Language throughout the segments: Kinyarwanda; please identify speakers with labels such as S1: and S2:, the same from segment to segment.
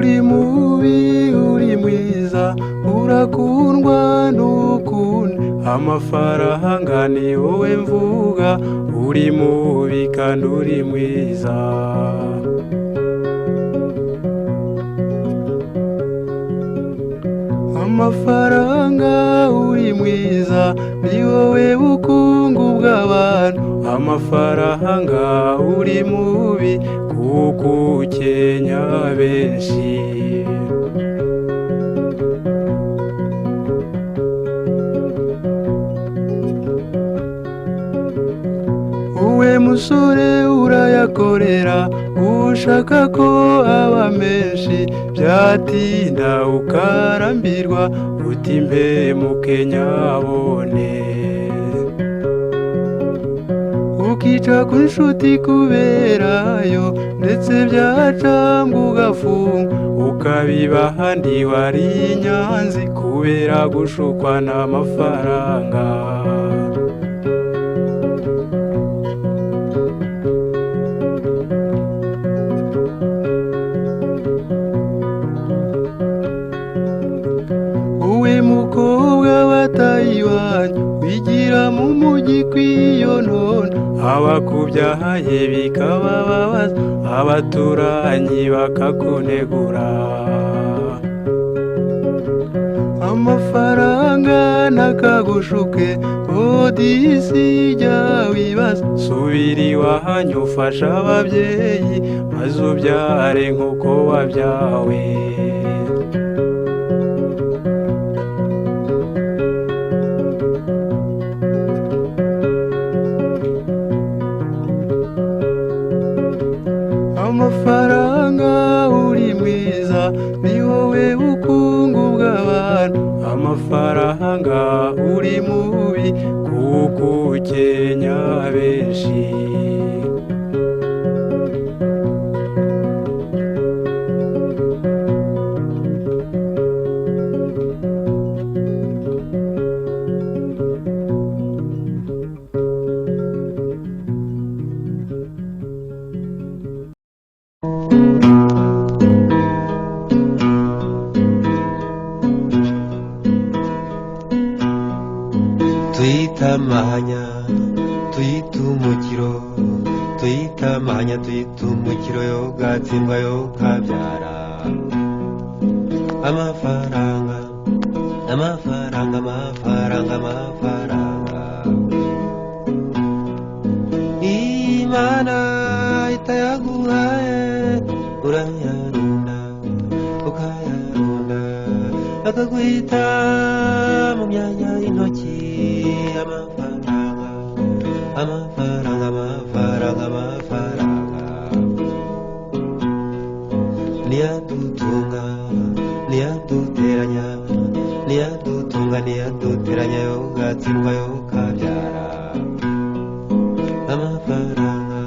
S1: uri mubi uri mwiza urakundwa ntukunda amafaranga ni wowe mvuga uri mubi kandi uri mwiza amafaranga uri mwiza ni wowe bukungu bw'abantu amafaranga uri mubi kuko ukenya benshi uwe musore urayakorera ushaka ko aba menshi byatinda ukarambirwa uti mbe mukenyabone ukica ku nshuti kuberayo ndetse byacambwa ugafunga ukabiba ahandi wari inyanzi kubera gushukwa n'amafaranga mukobwa batayiwanyu wigira mu mujyi kwiyonona abakubyaye bikabababaza abaturanyi bakakunegura amafaranga nakagushuke odisi jya wibaza subira iwanyu ufasha ababyeyi maze ubyare nk'uko wabyawe amafaranga uri mwiza ni wowe bukungu bw'abantu amafaranga uri mubi kuko ukenya benshi tuyitumukiro yo gatsindwa yo kabyara amafaranga Imana itayaguhaye urayarunda ukayarunda akaguhita mu myanya y'intoki amafaranga niyadutunga niyaduteranya yo gatsindwa yo kabyara amafaranga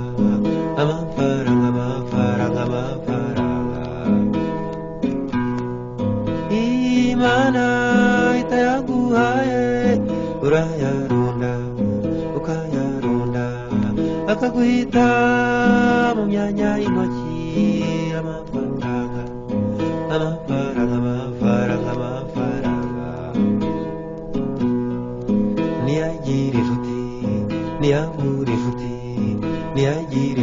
S1: Imana itayaguhaye urayarunda ukayarunda akaguhita mu myanya y'intoki amafaranga niyagira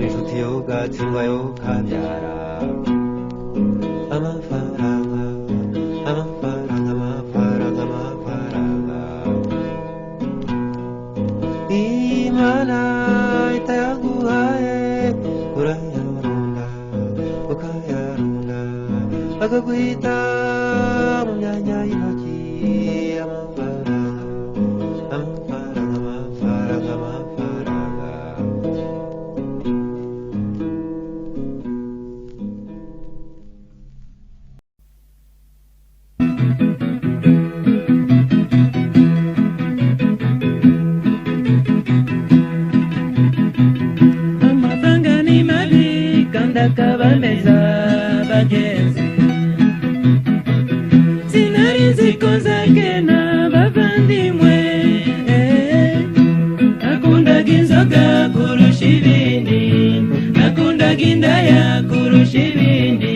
S1: inshuti yo gatsindwa yo kabyara amafaranga Imana itayaguhaye urayarunda ukayarunda akaguhita mu myanya y'intoki
S2: akabameza bagenzi sinari nziko zakena bavandimwe nakundaga inzoga kurusha ibindi nakundaga indaya kurusha ibindi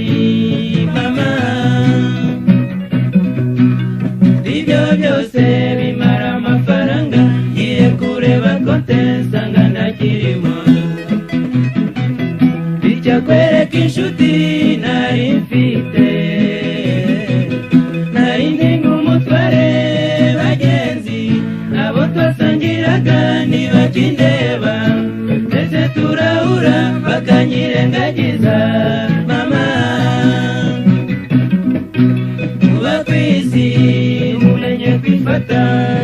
S2: Cyakwereka inshuti nari mfite, nari ndi nk'umutware bagenzi, abo twasangiraga ntibakindeba, ndetse turahura bakanyirengagiza. Mama, kuba ku isi mumenye kwifata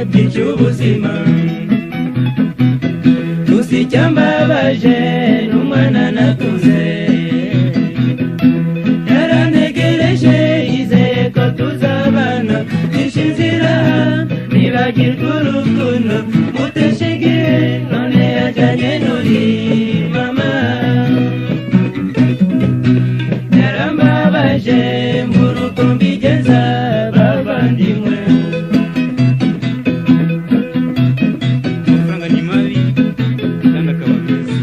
S2: byica ubuzima. Gusa icyambabaje n'umwana nakuze, yarantegereje yizeye ko tuzabana, nishe inzira nibagirwa urukundo, muteshe igihe none yajyanye n'uri. Mama, yarambabaje mbura uko mbigenza bavandimwe.
S3: Amafaranga ni mabi kandi akaba meza.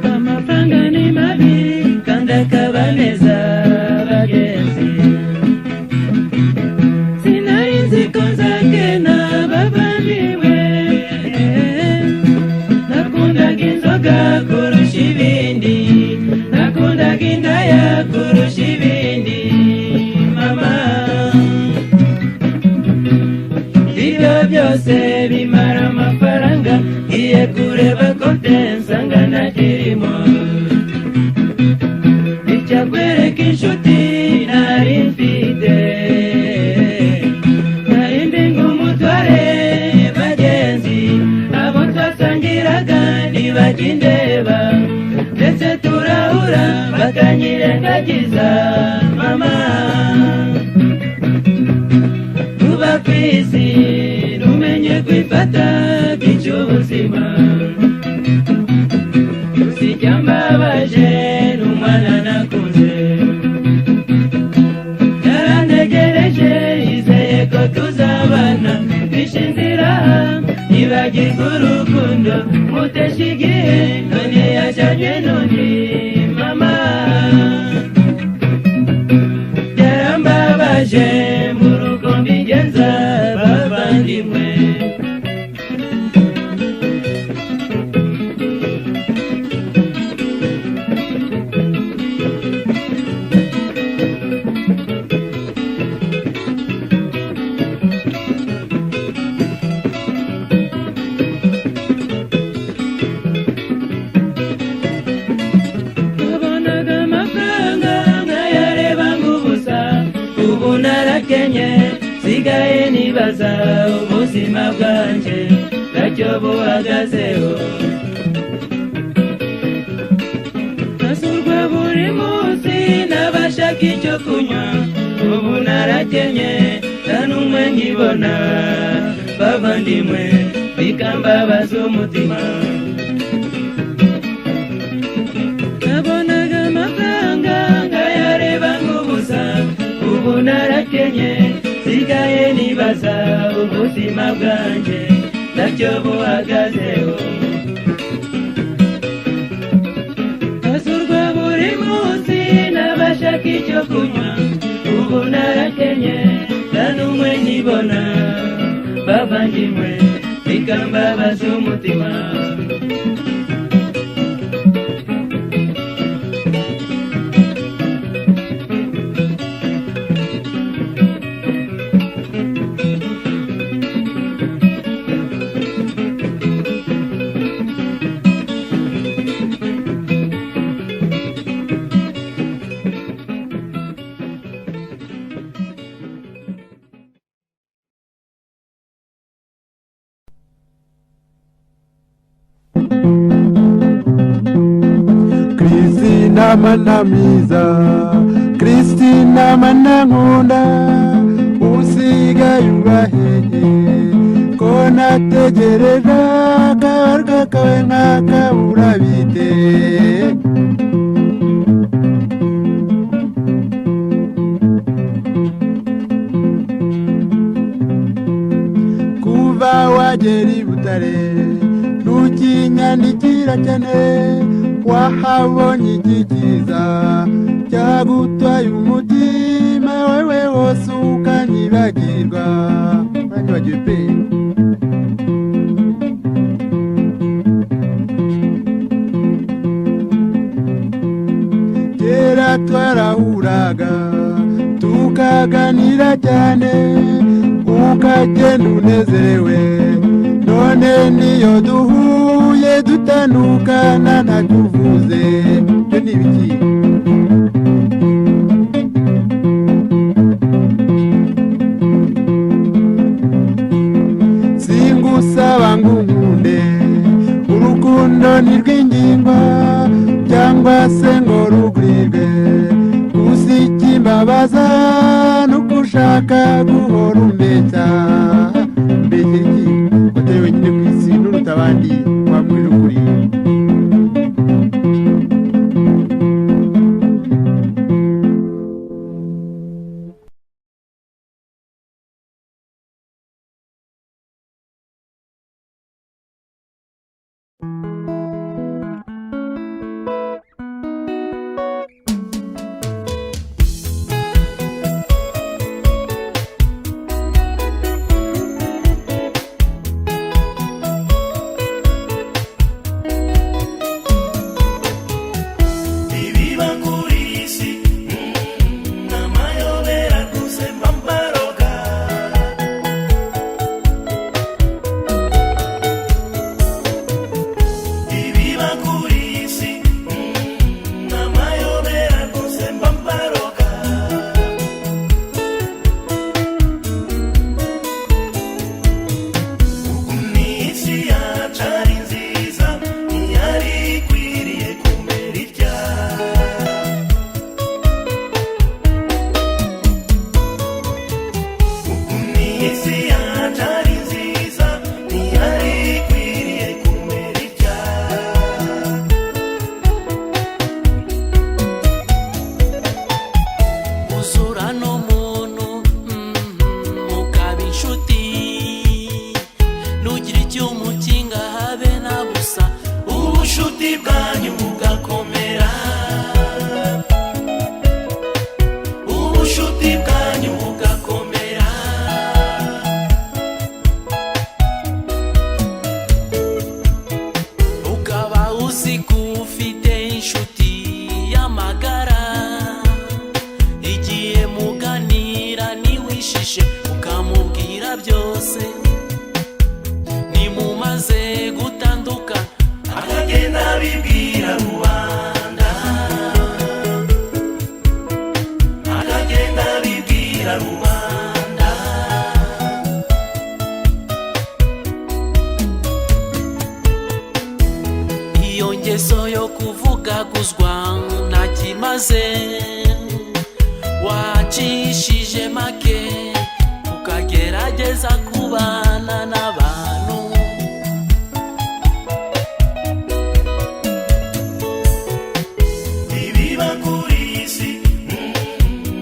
S2: Amafaranga ni mabi kandi akaba meza bagenzi, sinari nzi ko nzakena bavandimwe. Nakundaga inzoga kurusha ibindi, nakundaga indaya kurusha ibindi. Mama, ibyo byose bimara amafaranga, ngiye kureba konte nsanga ntakirimo. Icyakwereka inshuti nari mfite, nari ndi nk'umutware bagenzi, abo twasangiraga ntibakindeba, ndetse turahura bakanyirengagiza. Mama, kuba ku isi numenye kwifata byica ubuzima. Gusa icyambabaje n'umwana nakuze, yarantegereje yizeye ko tuzabana, nishe inzira nibagirwa urukundo, muteshe igihe none yajyanye n'undi. Mama, yarambabaje mbura uko mbigenza bavandimwe. Nabonaga amafaranga nkayareba nk'ubusa, ubu narakenye sigaye nibaza ubuzima bwanjye ntacyo buhagazeho. Nasurwa buri munsi n'abashaka icyo kunywa, ubu narakenye nta n'umwe nkibona bavandimwe, bikambabaza umutima. Nabonaga amafaranga nkayareba nk'ubusa, ubu narakenye sigaye nibaza ubuzima bwanjye ntacyo buhagazeho. Nasurwa buri munsi n'abashaka icyo kunywa, ubu narakenye nta n'umwe nkibona bavandimwe, bikambabaza umutima.
S1: Kristina manamiza, Kristina manangunda, usigaye ubahehe, ko nategereje akabarwa kawe nkakabura bite kuva wagera i Butare ntukinyandikira cyane wahabonye iki cyiza cyagutwaye umutima wewe wose ukanyibagirwa uranyibagiwe pe kera twarahuraga tukaganira cyane ukagenda unezerewe none niyo duhuye dutandukana ntakuvuze byo ni ibiki singusaba ngo unkunde urukundo ni rw'ingimba cyangwa se ngo rugwirwe gusa ikimbabaza nuko ushaka guhora umbeshya mbeshya iki utari wenyine ku isi n'uruta abandi wambwira ukuri
S4: ingeso yo kuvugaguzwa ntakimaze wacishije make ukagerageza kubana n'abantu ibiba kuri isi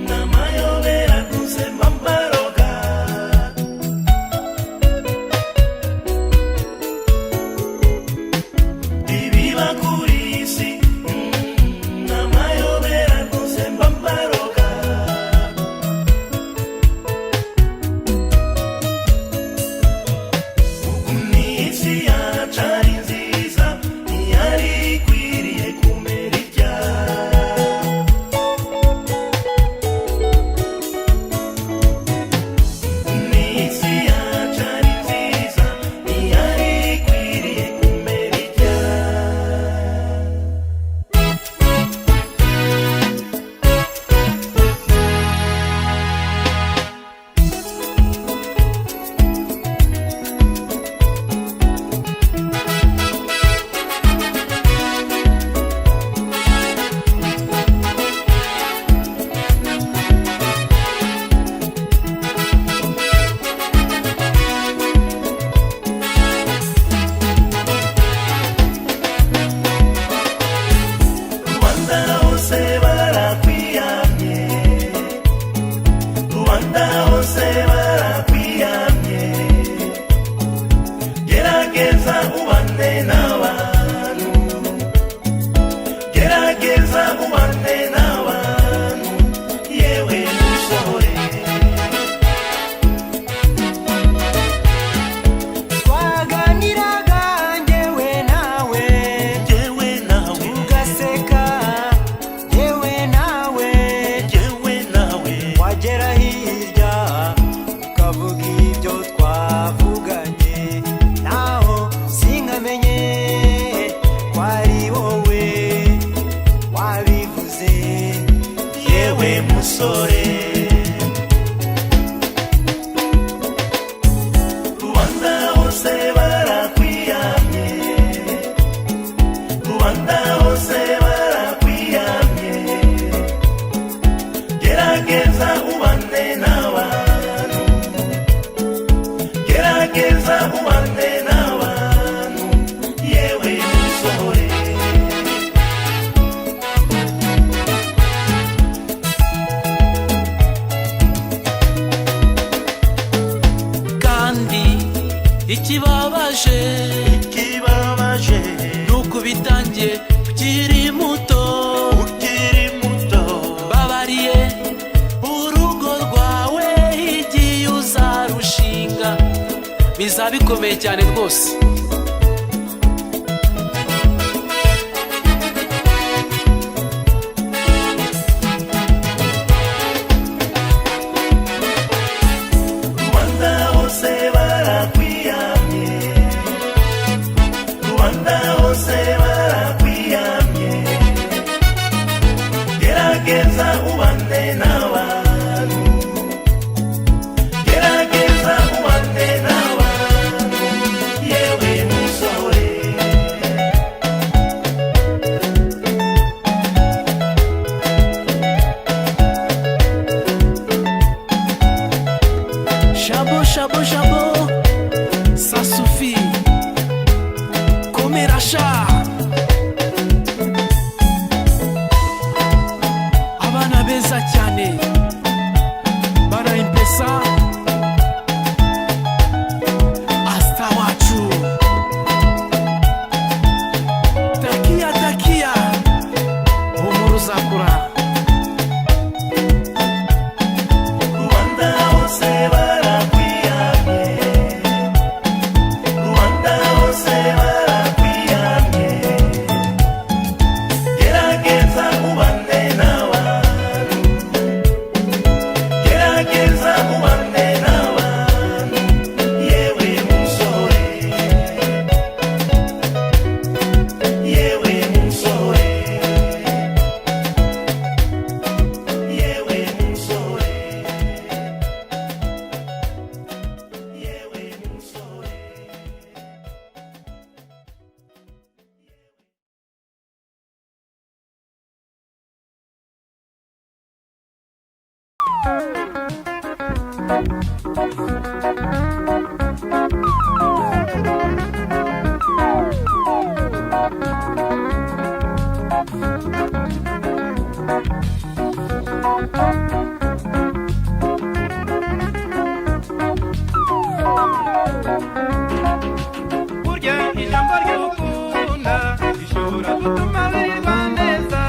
S4: n'amayobera gusemba mbaroga ibiba kuri isi n'amayobera gusemba mbaroga ukunisi yacari nziza ntiyari ikwiriye kumera itya gerageza ubane n'abantu yewe musore
S2: twaganiraga njyewe nawe tugaseka njyewe nawe wagera hirya ukavuga ibyo twavuganye naho sinkamenye ko ari wowe wabivuze
S4: yewe musore rubanda hose barakwiyamye rubanda hose barakwiyamye gerageza ubane n'abantu gerageza ubane n'abantu yewe musore
S5: kandi ikibabaje nuko bitangiye ukiri muto babariye urugo rwawe igihe uzarushinga bizaba bikomeye cyane rwose
S4: rubanda hose barakwiyamye rubanda hose barakwiyamye gerageza ubane n'abantu gerageza ubane n'abantu yewe musore
S5: Chabo, chabo, chabo, ça suffit. Komera sha. Abana beza cyane. Baraimpesa. Hasta wacu. Takia, takia. Umuru zakura.
S4: rubanda hose barakwiyamye rubanda hose barakwiyamye gerageza ubane n'abantu gerageza ubane n'abantu yewe musore yewe musore yewe musore yewe musore
S3: burya ijambo ry'ukunda rishobora gutuma wirirwa neza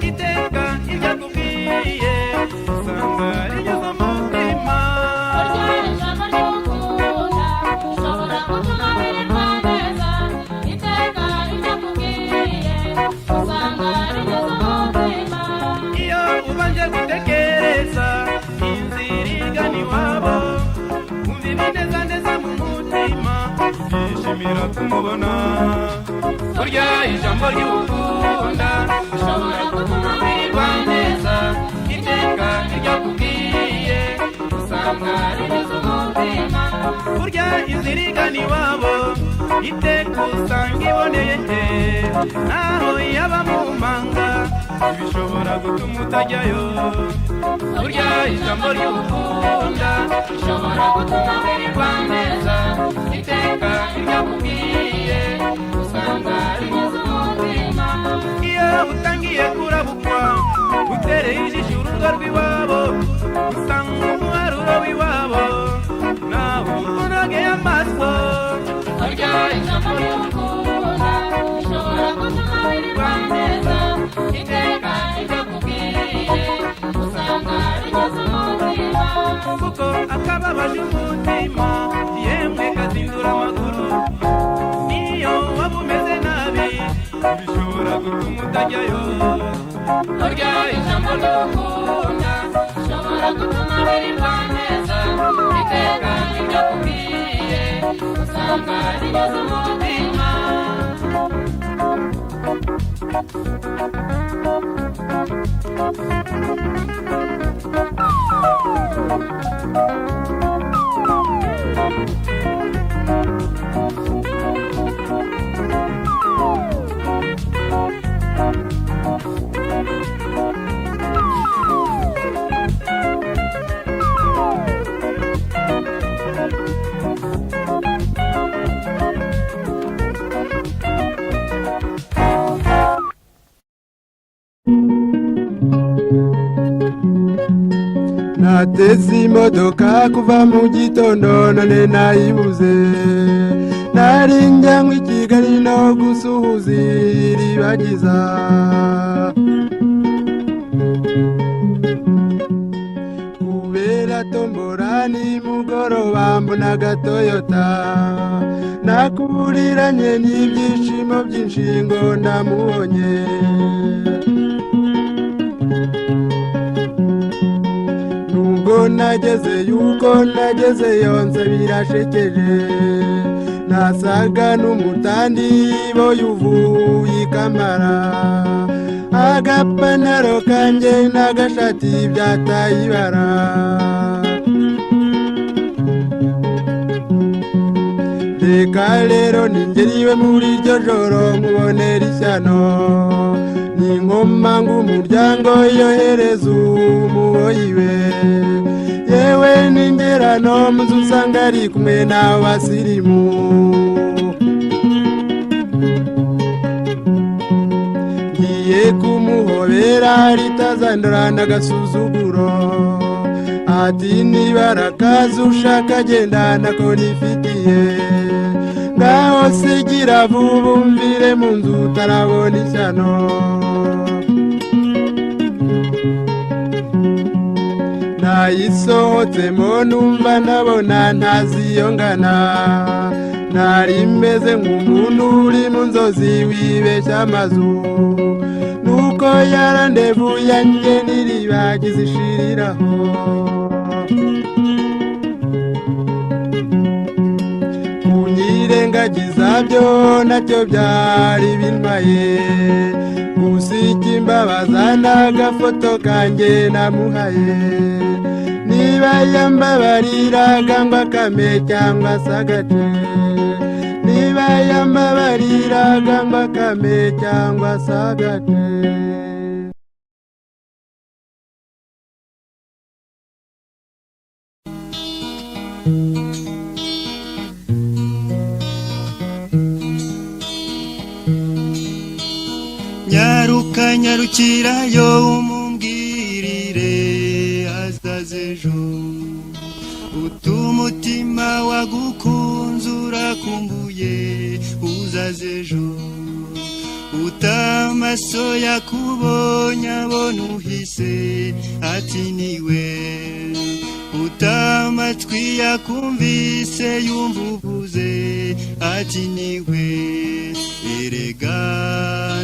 S3: iteka ibyo akubwiye usanga rigeze mu mutima iyo ubanje gutekereza inzira igana iwabo wumva ibinezaneza mu mutima yishimira kumubona burya ijambo ry'ukunda rishobora gutuma wirirwa neza iteka iryo akubwiye usanga rigeze umutima burya inzira igana iwabo iteka usanga iboneye naho yaba mu manga ibishobora gutuma utajyayo burya ijambo ry'ukunda rishobora gutuma wirirwa neza iteka iryo akubwiye usanga rigeze umutima iyo utangiye kurabukwa utereye ijisho urugo rw'iwabo usanga umuharuro w'iwabo nawe unogeye amaso burya ijambo ry'ukunda rishobora gutuma wirirwa neza iteka burya ijambo ry'ukunda ushobora gutuma wirirwa neza iteka ibyo kubwiye usanga rinyuze umutima.
S1: Nateze imodoka kuva mu gitondo none nayibuze, nari njyanywe i Kigali no gusuhuza iribagiza. Kubera tombora nimugoroba mbona agatoyota, nakuburiranye n'ibyishimo byinshi ngo ndamubonye. Nubwo nageze yuko nageze yonse birashekeje, nasaga n'umutandi boye uvuye ikamara, agapanaro kanjye n'agashati byataye ibara. Reka rero ningeriwe muri iryo joro mubonera ishyano, n'inkoma ng'umuryango yohereza umuboyiwe, yewe n'ingerano muzu usanga ari kumwe n'abasirimu. Ngiye kumuhobera ritazandura n'agasuzuguro, ati nibara akazi ushaka genda nako nifitiye, ngaho sigira vuba umvire mu nzu utarabona ishyano. Nayisohotsemo numva nabona ntaziyongana, nari meze nk'umuntu uri mu nzozi wibeshya amazu, nuko yarandevu yanjye niribagiza ishiriraho. Kunyirengagiza byo nacyo byari bintwaye, gusa ikimbabaza n'agafoto kanjye namuhaye, niba yambabariraga ngo akame cyangwa se agace, niba yambabariraga ngo akame cyangwa se agace.
S2: Nyaruka nyarukirayo umumbwirire azaze ejo, utumutima wagukunze urakumbuye uzaze ejo, utamaso yakubonye abona uhise ati niwe, utamatwi yakumvise yumva uvuze ati niwe. Erega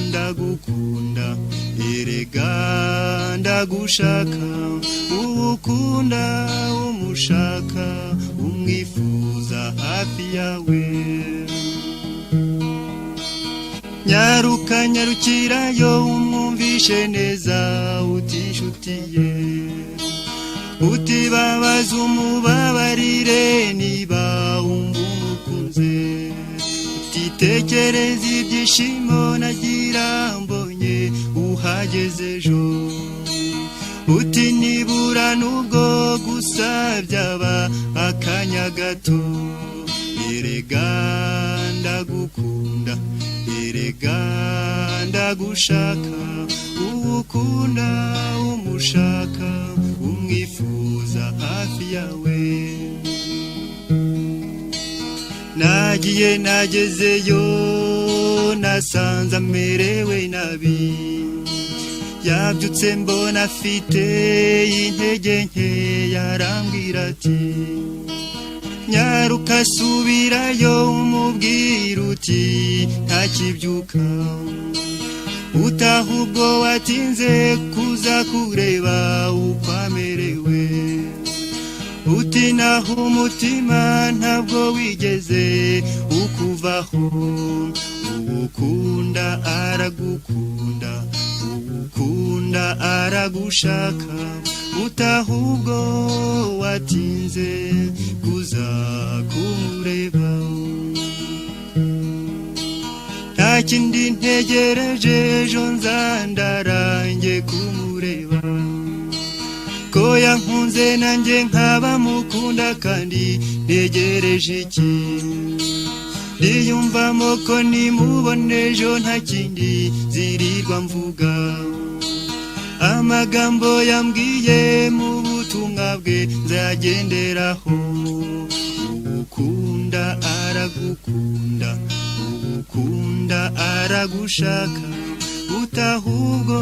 S2: ndagukunda, erega ndagushaka, uwukunda umushaka umwifuza hafi yawe. Nyaruka nyarukirayo umwumvishe neza utishutiye, utibabaza umubabarire niba wumva umukunze, utitekereza ibyishimo nagira mbonye uhageze ejo, uti nibura nubwo gusa byaba akanya gato. Erega ndagukunda, erega ndagushaka, uwukunda umushaka umwifuza hafi yawe. Nagiye nagezeyo nasanze amerewe nabi, yabyutse mbona afite intege nke, yarambwira ati nyaruka subirayo umubwira uti ntakibyuka, utaha ubwo watinze kuza kureba uko amerewe, uti naho umutima ntabwo wigeze ukuvaho, ukunda aragukunda, ukunda aragushaka, utaha ubwo watinze kuza kumureba. Nta kindi ntegereje ejo nzandarange kumureba, ko yankunze nanjye nkaba mukunda kandi ntegereje iki, ndiyumvamo ko nimubona ejo nta kindi zirirwa mvuga, amagambo yambwiye mu butumwa bwe nzagenderaho, ukunda aragukunda, ukunda aragushaka, utaha ubwo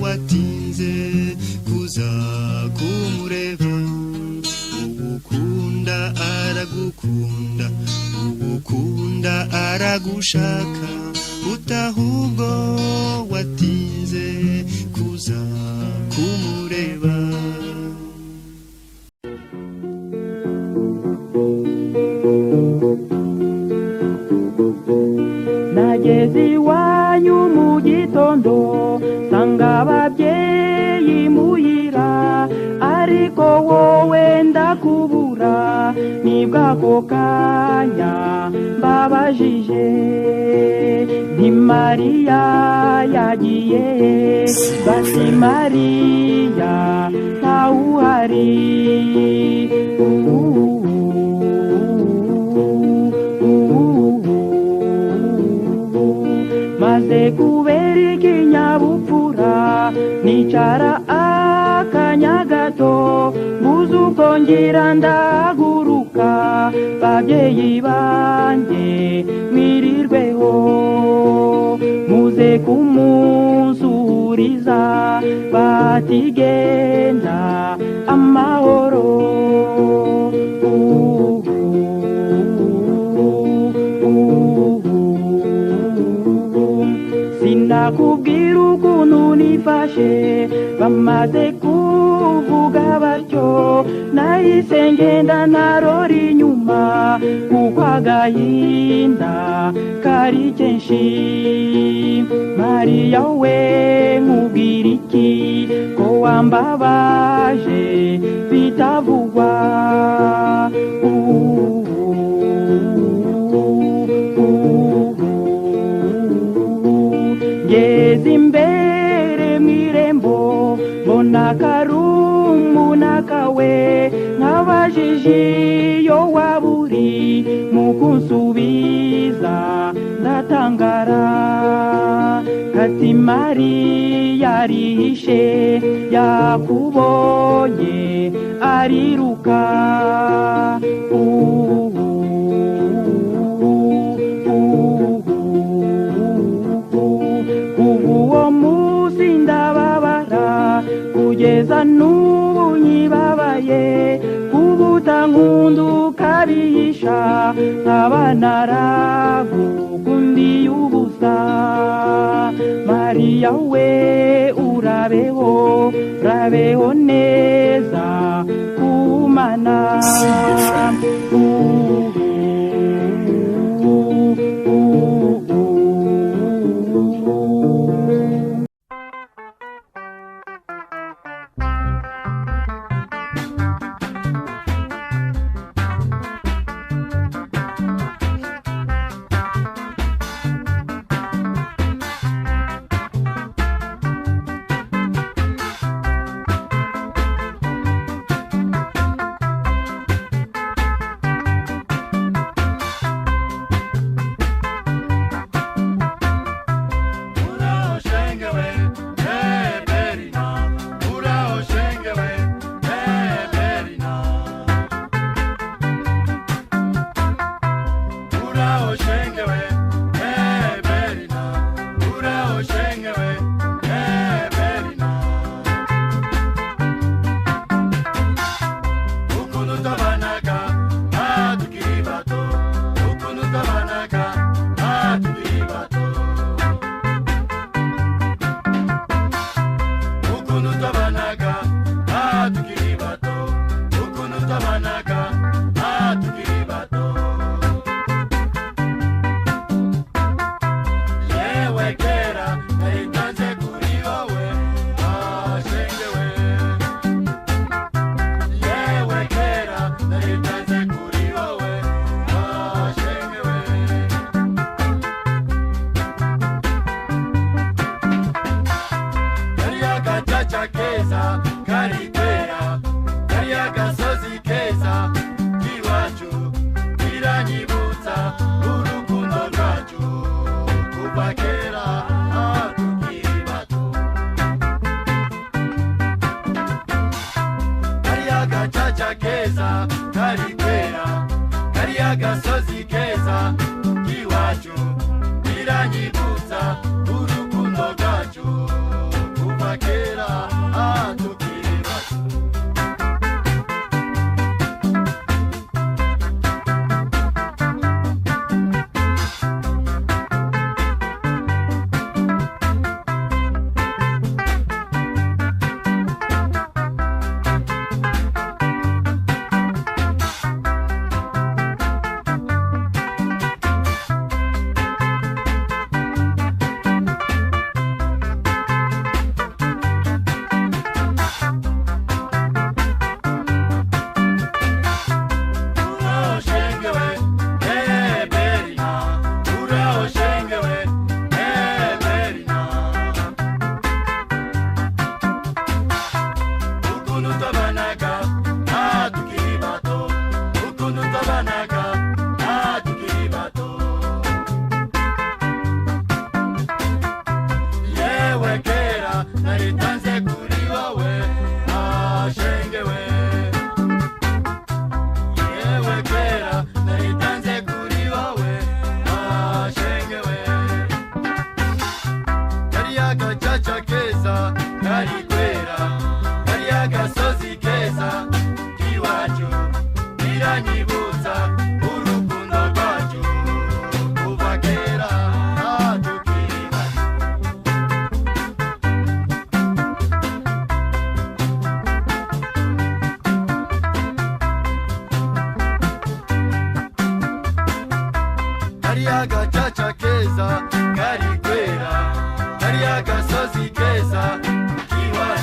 S2: watinze kuza kumureba, ukunda aragukunda, ukunda aragushaka, utaha ubwo watinze kuza kumureba.
S6: Nageze iwanyu mu gitondo sanga ababyeyi muhira, ariko wowe ndakubura, nibwo ako kanya mbabajije nti Mariya yagiye, bati Mariya ntawuhari. Maze kubera ikinyabupfura nicara akanya gato, mbuze uko ngira ndahaguruka, babyeyi banjye mwirirweho, muze kumunsuriza, bati genda amahoro. Sinakubwira ukuntu nifashe, bamaze kuvuga batyo, nahise ngenda narora inyuma, kuko agahinda kari kenshi. Mariya we nkubwira iki, ko wambabaje bitavugwa. Ngeze imbere mw'irembo mbona karumuna kawe, nkabajije iyo waba uri, mu kunsubiza ndatangara, kati Mariya arihishe, yakubonye ariruka. Uwo munsi ndababara, kugeza n'ubu nyibabaye, kubutankunda ukabihisha, nkaba naragukundiye ubusa. Mariya we urabeho, urabeho neza kumana.
S7: ukuntu twabanaga tukiri bato, ukuntu twabanaga tukiri bato. Yewe kera nahitanze kuri wowe shenge we. Yewe kera nahitanze kuri wowe shenge we. Kariya gacaca keza kari kwera, kariya gasozi keza k'iwacu biranyibutsa urukundo rwacu kuva kera tukiri bato. Kariya gacaca keza kari kwera, kariya gasozi keza k'iwacu biranyibutsa urukundo rwacu kuva kera tukiri bato. Uraho shenge we, Berina. Uraho shenge we, Berina. Ukuntu twabanaga tukiri bato, ukuntu twabanaga tukiri bato. Yewe kera nahitanze kuri wowe shenge we. Yewe kera nahitanze kuri wowe shenge we. Kariya gacaca keza kari kwera, kariya gasozi keza k'iwacu biranyibutsa urukundo rwacu kuva kera tukiri bato. Kariya gacaca keza kari kwera, kariya gasozi keza k'iwacu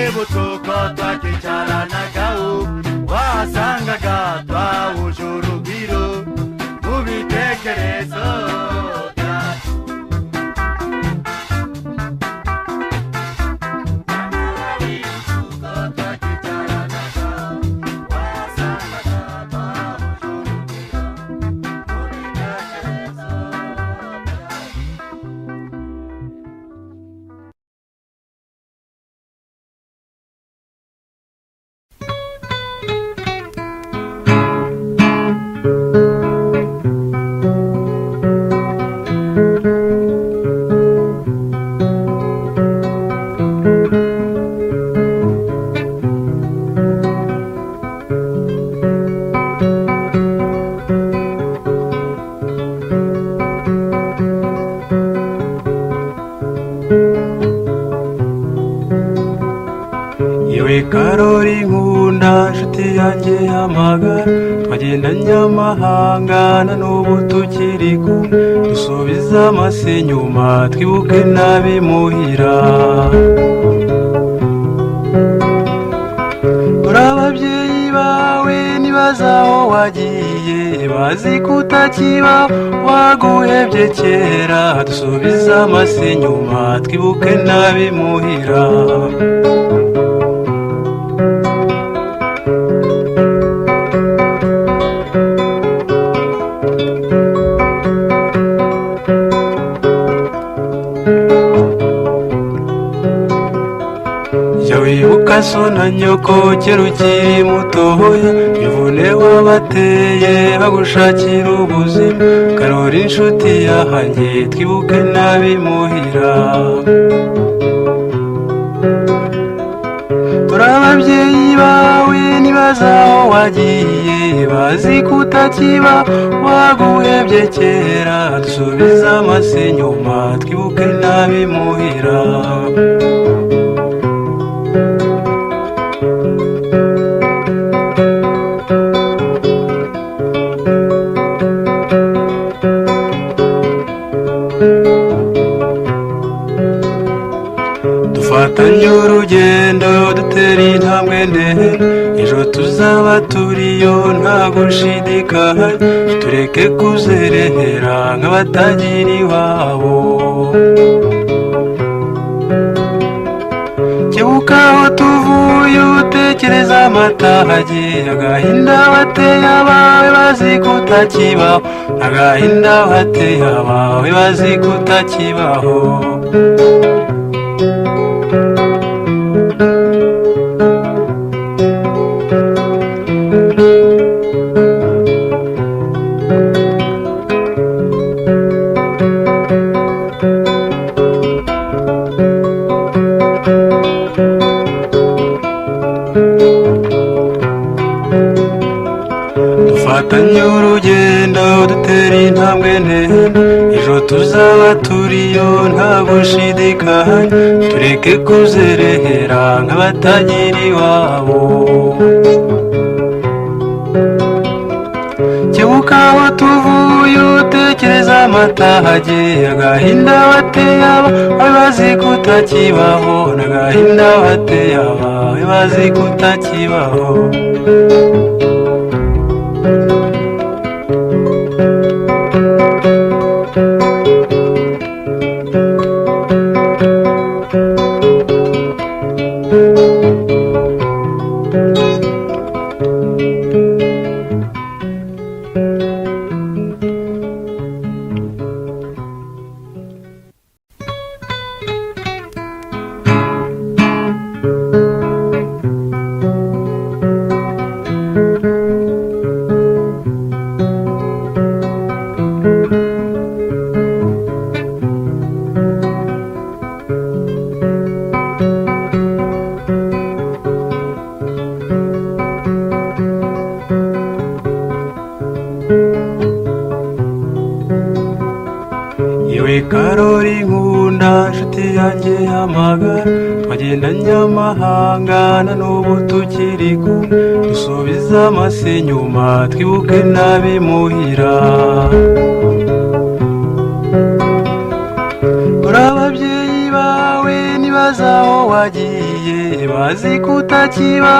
S7: urwibutso ko twakicaranagaho wasangaga twahuje urugwiro mu bitekerezo byacu
S1: Karori nkunda nshuti yanjye y'amagara twagenda nyamahanga na n'ubu tukiri kumwe dusubiza amase inyuma twibuke n'abimuhira uri ababyeyi bawe nibaza aho wagiye bazi kutakiba waguhebye kera dusubiza amase inyuma twibuke n'abimuhira wibuka so na nyoko kera ukiri mutoya imvune wabateye bagushakira ubuzima Karori inshuti yahanjye twibuke n'abimuhira turi ababyeyi bawe nibaza aho wagiye bazi kutakiba waguhebye kera dusubiza amase inyuma twibuke n'abimuhira dufatanye urugendo dutera intambwe ndende ejo tuzaba turiyo nta gushidikanya tureke kuzerera nk'abatagira iwabo kebuka aho tuvuye utekereza amatage agahinda bateye abawe bazi kutakibaho agahinda bateye abawe bazi kutakibaho dufatanye urugendo dutera intambwe ndende ejo tuzaba turiyo nta gushidikanya tureke kuzerera nk'abatagira iwabo kebuka aho tuvuye utekereza amatage agahinda bateye abawe bazi kutakibaho n'agahinda bateye abawe bazi kutakibaho Karori nkunda nshuti yanjye y'amagara twagenda nyamahanga na n'ubu tukiri kumwe dusubiza amase inyuma twibuke n'abimuhira uri ababyeyi bawe nibaza
S7: nibaza aho wagiye bazi kutakiba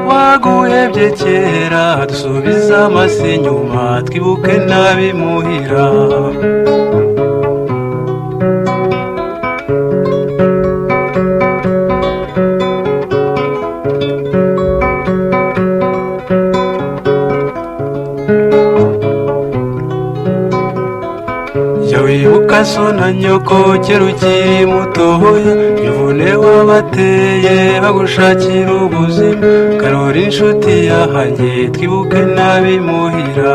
S7: waguhebye kera dusubiza amaso inyuma twibuke n'abimuhira wibuka so na nyoko kera ukiri mutoya imvune wabateye bagushakira ubuzima karori inshuti yahanjye twibuke n'abimuhira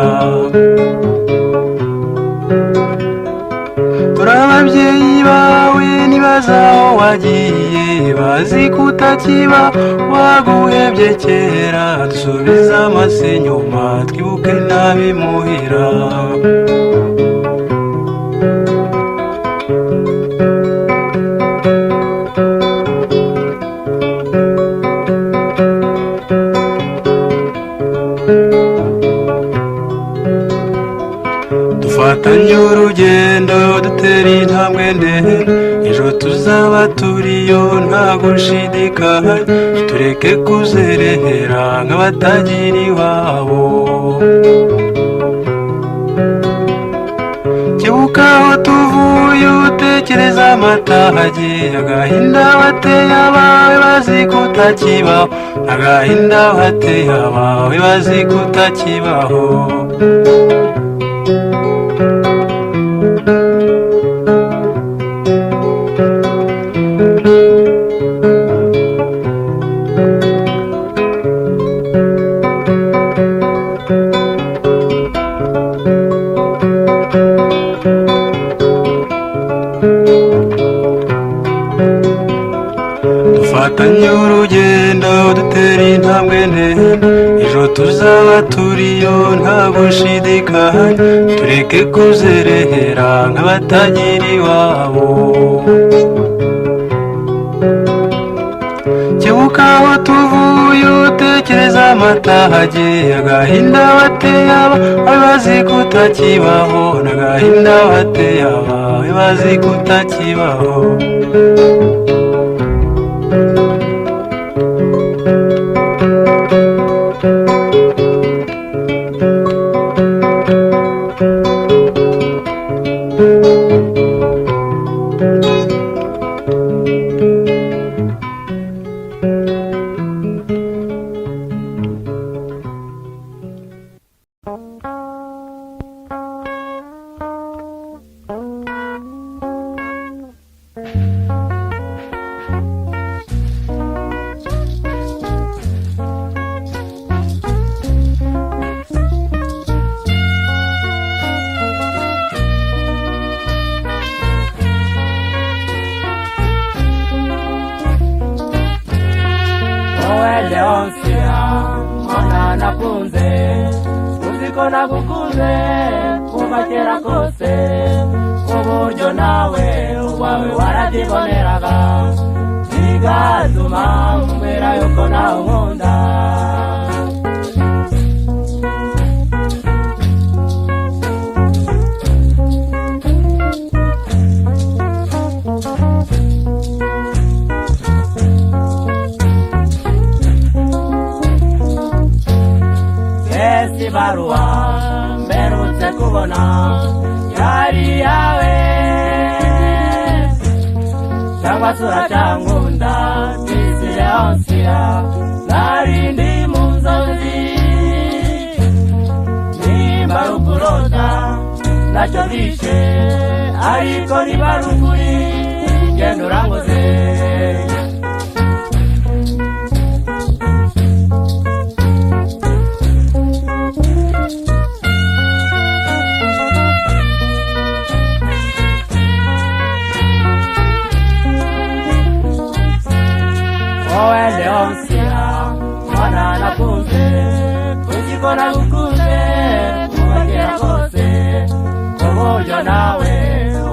S7: turi ababyeyi bawe nibaza aho wagiye bazi kutakiba waguhebye kera dusubiza amaso inyuma twibuke n'abimuhira dufatanye urugendo dutera intambwe ndende ejo tuzaba turiyo nta gushidikanya tureke kuzerera nk'abatagira iwabo kebuka aho tuvuye utekereza amatage agahinda wateye abawe bazi kutakibaho agahinda wateye abawe bazi kutakibaho dufatanye urugendo dutera intambwe ndende ejo tuzaba turiyo nta gushidikanya tureke kuzerera nk'abatagira iwabo kebuka aho tuvuye utekereza amatage agahinda wateye abawe bazi kutakibaho n'agahinda wateye abawe bazi kutakibaho
S3: nagukuze kuva kera kose uburyo nawe uwawe waradiboneraga bigatuma mbera yuko nawe nkunda barua mberutse kubona yari yawe cyangwa sura cyangunda tizire onsiya narindi mu nzozi nimba rukurota nacyo bishe ariko niba rukuri genda uranguze nagukuze kuva kera kose uburyo nawe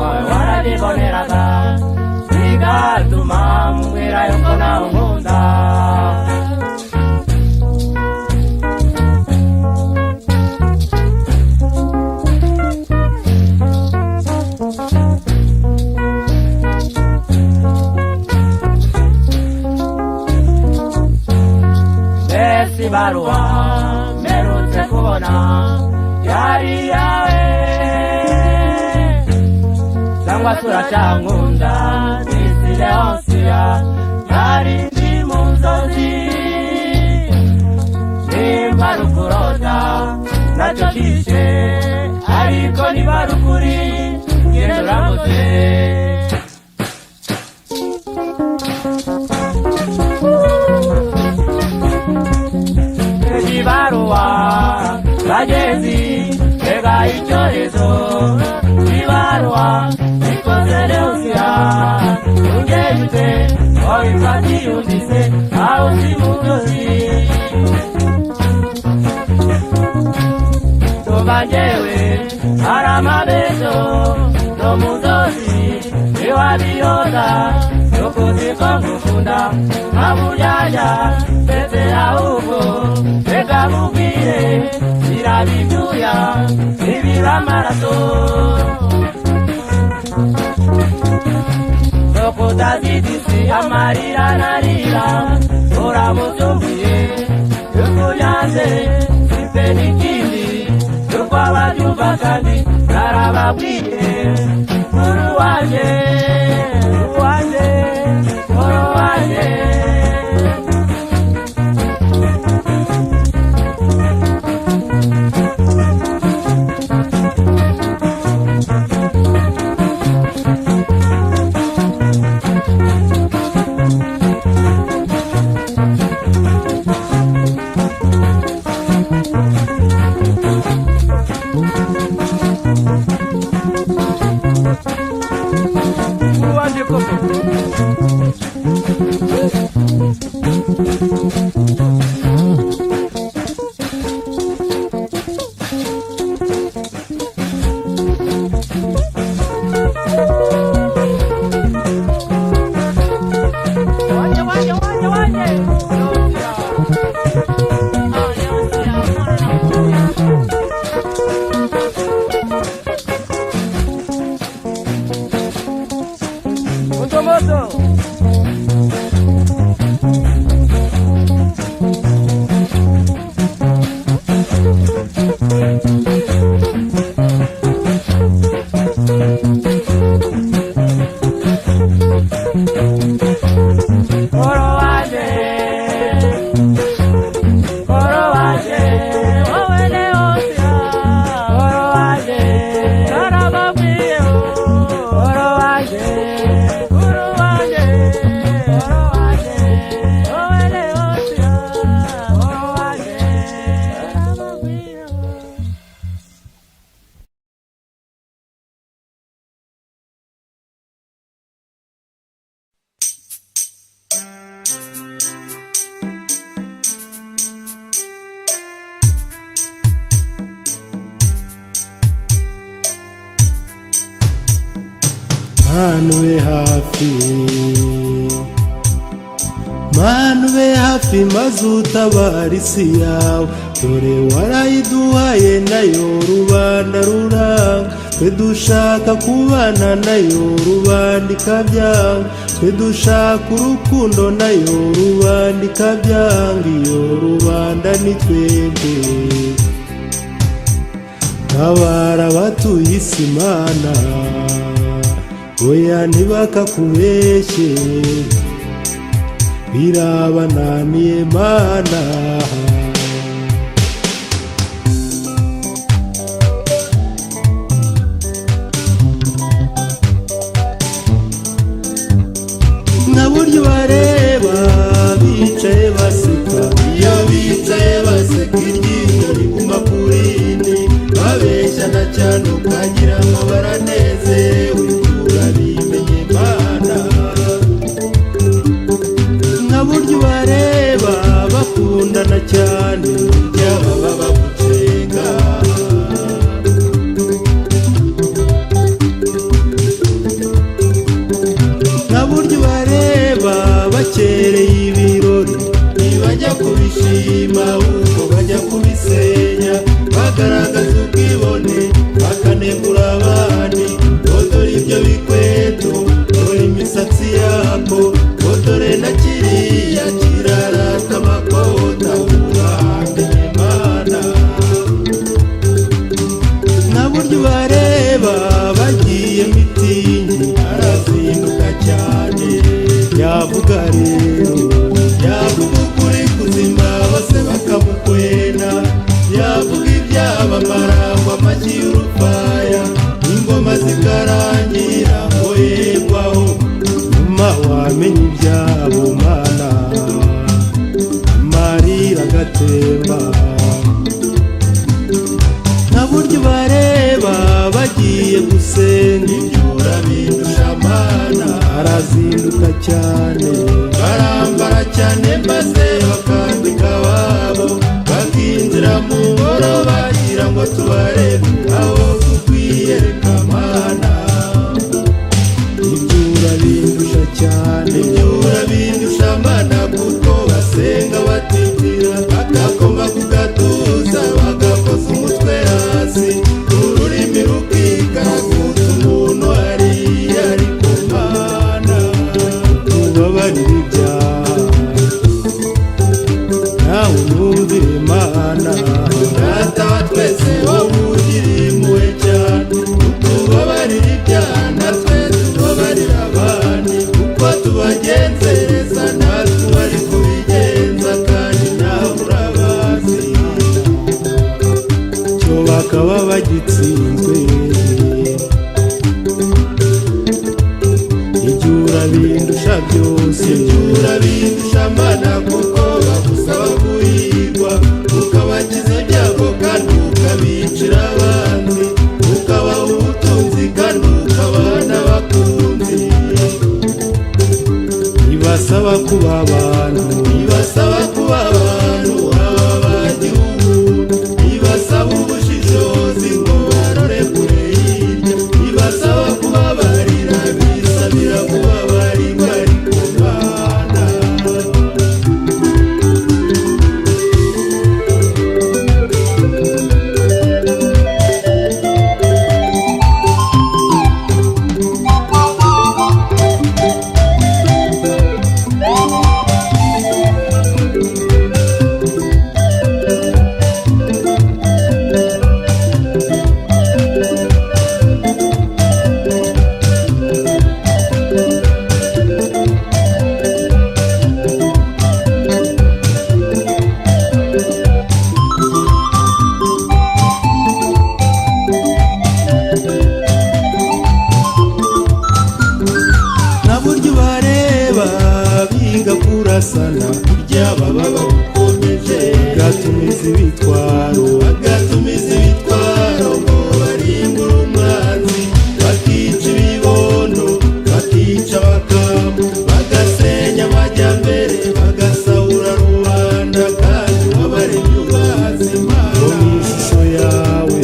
S3: wawe waradiboneraga bigatuma mbwira yuko nawe nkunda ibaruwa mperutse kubona yari yawe cyangwa turacankunda nisire hosiya yari ndi mu nzozi nimba rukurota nacyo kishe ariko niba rukuri genda uramuze ibaruwa bagezi tega icyorezo ibaruwa ikoze Leusia ungejute wabifati yundise aho si mudozi tubanjewe aramabezo no mudozi iwabiyoza yokuziko ngukunda nkaburyarya mbese ahubwo reka mubwire birabibyuya ibira amaraso sokutazidisi amarira narira uramutumbuye yukunyanze sipe n'ikindi yuko ababyumva kandi narababwiye muru wanje wanje muru wanje
S8: manube hafi maze utabara isi yawe dore warayiduhaye nayo rubanda ruranga twe dushaka kubana nayo rubanda ikabyanga twe dushaka urukundo nayo rubanda ikabyanga iyo rubanda ni twebwe tabara abatuye isi mana oya ntibakakubeshye birabananiye mana nka buryo bareba bicaye baseka iyo bicaye baseka iryinyo riguma ku rindi babeshyana cyane ukagira ngo baranezerewe urabimenye mana nka buryo bareba bakundana cyane byaba baba gucenga nka buryo bareba bakereye ibirori ntibajya kubishima ahubwo bajya kubisenya bagaragaza ubwibone bakanegura abandi dore ibyo bikweto dore imisatsi yako dore na kiriya kirarata amakota uraha faya ingoma zikarangira ngo yegwaho nyuma wamenya ibyabo mana amarira agatemba nta buryo bareba bagiye gusenga ibyo urabindusha mana arazinduka cyane barambara cyane maze bakambika ababo bakinjira mu ngoro bagira ngo tubarebe aho tukwiyereka mana ibyo urabindusha cyane ibyo urabindusha mana kuko basenga batitira bagakoma ku gatuza bagakoza umutwe hasi ururimi rukikaraguza umuntu hariya ariko mana tubabarire ibyaha nawe unyumvire mana data wa twese wowe ugira impuhwe cyane utubabarire ibyaha natwe tubabarire abandi kuko tubagenzereza natwe bari kubigenza kandi nawe urabazi cyo bakaba bagitsinzwe ibyo urabindusha byose ibyo urabindusha mana kuko bagusaba guhigwa ukabakiza ibyago kandi ukabicira abanzi ukabaha ubutunzi kandi ukabaha n'abakunzi ibasaba kuba abantu ibasaba kuba abantu aba bagihugu ibasaba ubushishozi ngo barore kure hirya ibasaba kubabarira bisabira kubabarirwa ariko mana nta buryo bareba biga kurasana burya baba babukomeje bagatumiza ibitwaro ngo barimbure umwanzi bakica ibibondo bakica abakamu bagasenya amajyambere bagasahura rubanda kandi wabaremye ubazi Mana mu ishusho yawe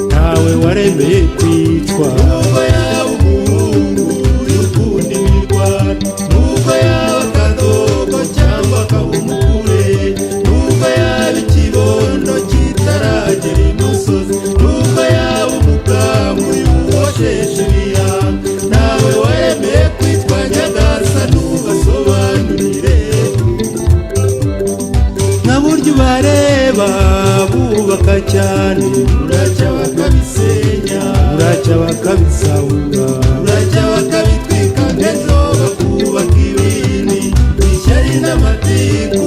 S8: ntawe waremeye kwitwa nubwo yaba umuhungu y'ukunda imirwano nubwo yaba akadogo cyangwa akaba umukure nubwo yaba ikibondo kitaragera imusozi nubwo yaba umukamu y'uwosheshe ibiyanga ntawe waremeye kwitwa nyagasani ubasobanurire nta buryo bareba bubaka cyane buracya bakabisenya buracya bakabisahura buracya bakabitwika ejo bakubaka ibindi ishyari n'amatiku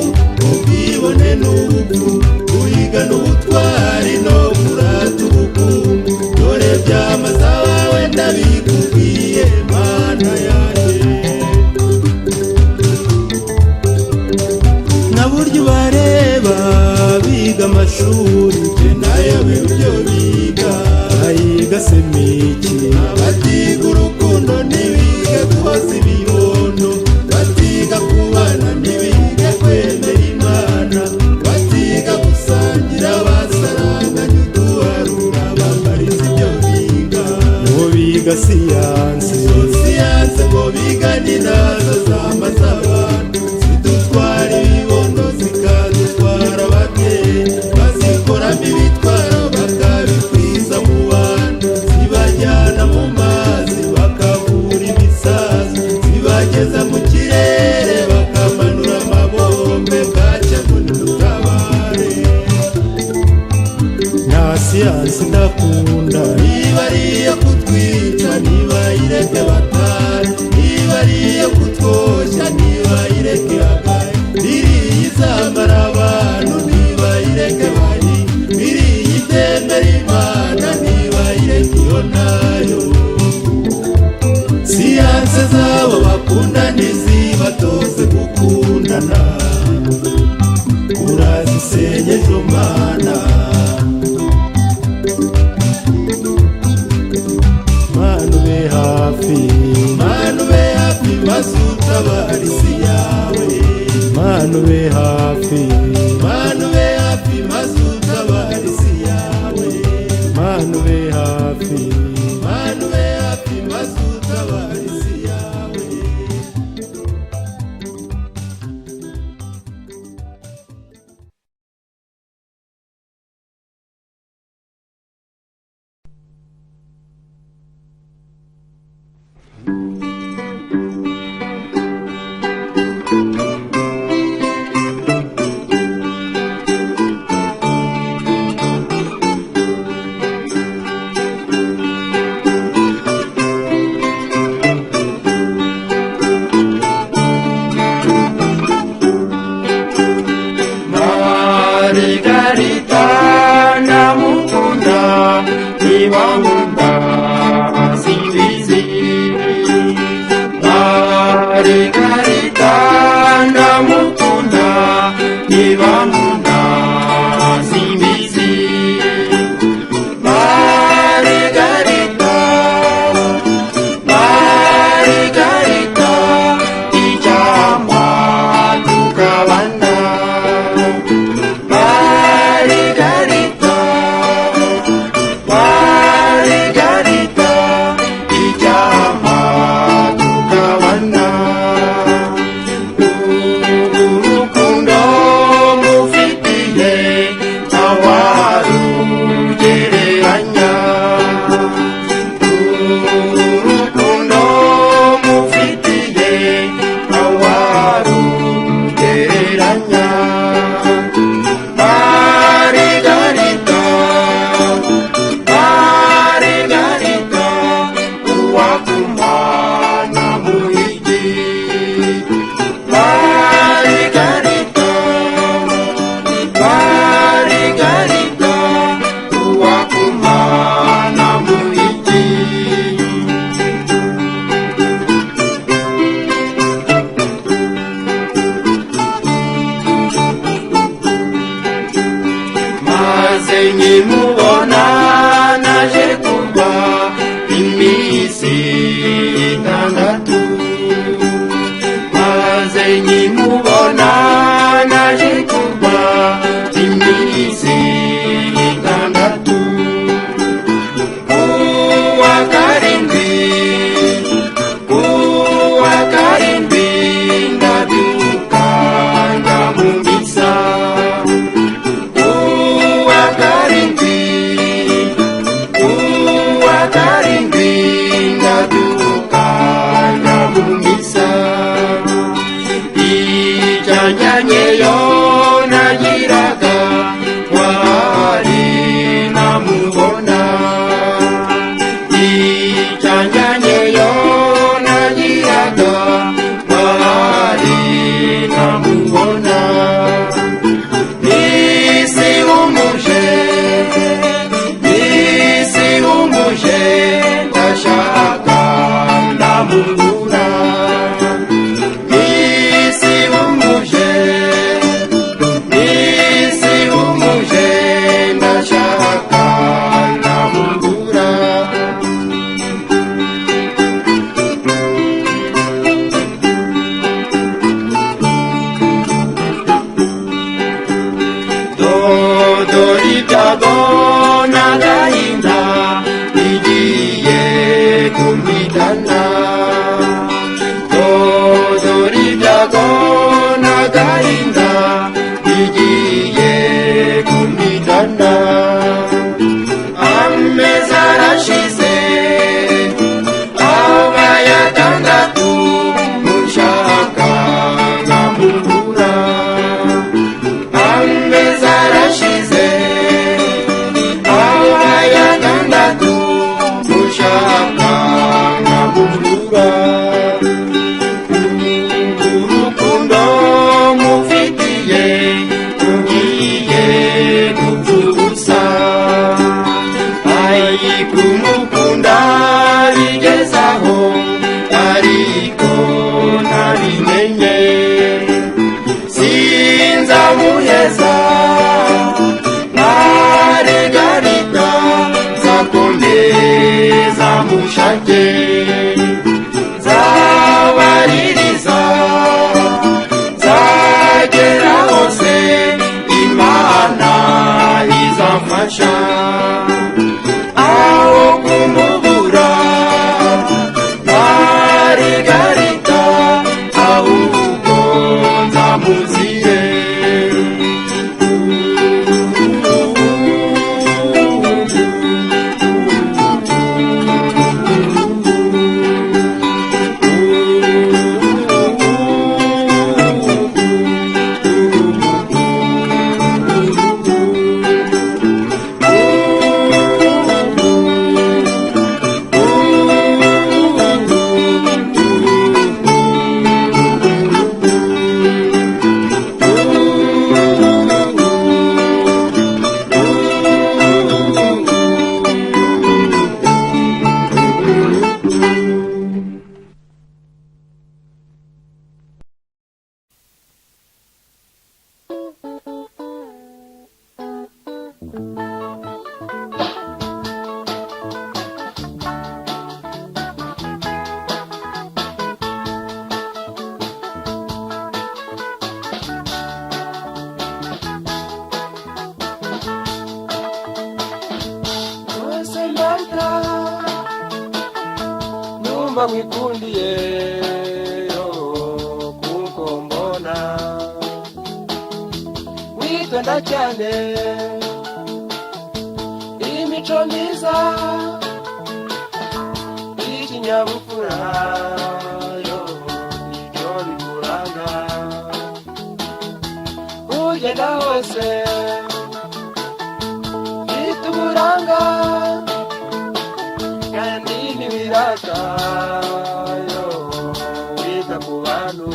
S8: ubwibone n'ubupfu guhiga n'ubutwari no kurata ubukungu dore byamaze abawe ndabikubwiye mana yanjye nta buryo bareba biga amashuri je nayo ibyo biga bayiga semiki batiga urukundo ntibige guhoza ibibondo batiga kubana ntibige kwemera imana batiga gusangira basaranganya uduharura bambariza ibyo biga ngo biga siyanse ngo biga n'inazo zamaze abantu zidutwara ibibondo zikadutwara ababyeyi bazikoramo ibitwaro bakabikwiza mu bantu zibajyana mu mazi bakavura imisazi zibageza mu kirere bakamanura amabombe bwacya ngo nidutabare nta siyansi ndakunda niba ari iyo kutwica niba ireke batari niba ari iyo kutwoshya niba ireke hagari iriya izamara abantu niba ireke batari mana ube hafi, mana ube hafi maze utabara isi yawe, mana ube hafi, mana ube hafi maze utabara isi yawe.
S7: Margarita namukunda niwamunda simbizi, Margarita namukunda niwamunda simbizi, Margarita, Margarita ijamwa tukabana, Margarita, Margarita ijamwa tukabana, urukundo mufitiye awarugereranya, urukundo mufitiye awarugereranya, Margarita, Margarita uwakumana muhiji, Margarita, Margarita uwakumana muhiji. Maze nkimubona naje kurwa iminsi itandatu, maze nkimubona naje kurwa iminsi itandatu, kuwa karindwi, kuwa karindwi ndabyuka ndamumisa, kuwa karindwi, kuwa karindwi ndabyuka ndamumisa, ijyanyanyeyo nagiraga wari namubona, ijyanyanyeyo nagiraga wari namubona, nisi umuje, nisi umuje ndashaka ndamubura, nisi umuje, nisi umuje ndashaka ndamubura. Dodori ibyago n'agahinda bigiye kumpitana, dodori ibyago n'agahinda bigiye kumpitana, amezi arashize abaye atandatu mushaka nkamubura, amezi arashize abaye atandatu mushaka nkamubura, urukundo mufitiye rugiye gupfa ubusa, ari kumukunda bigezaho ariko ntabimenye, sinzamuheza Margarita nzakomeza mushake, nzabaririza nzajya
S3: numva mwikundiye kuko mbona witonda cyane imico myiza ikinyabupfura ibyo bikuranga ugenda hose bita uburanga kandi ntibirata wita ku bantu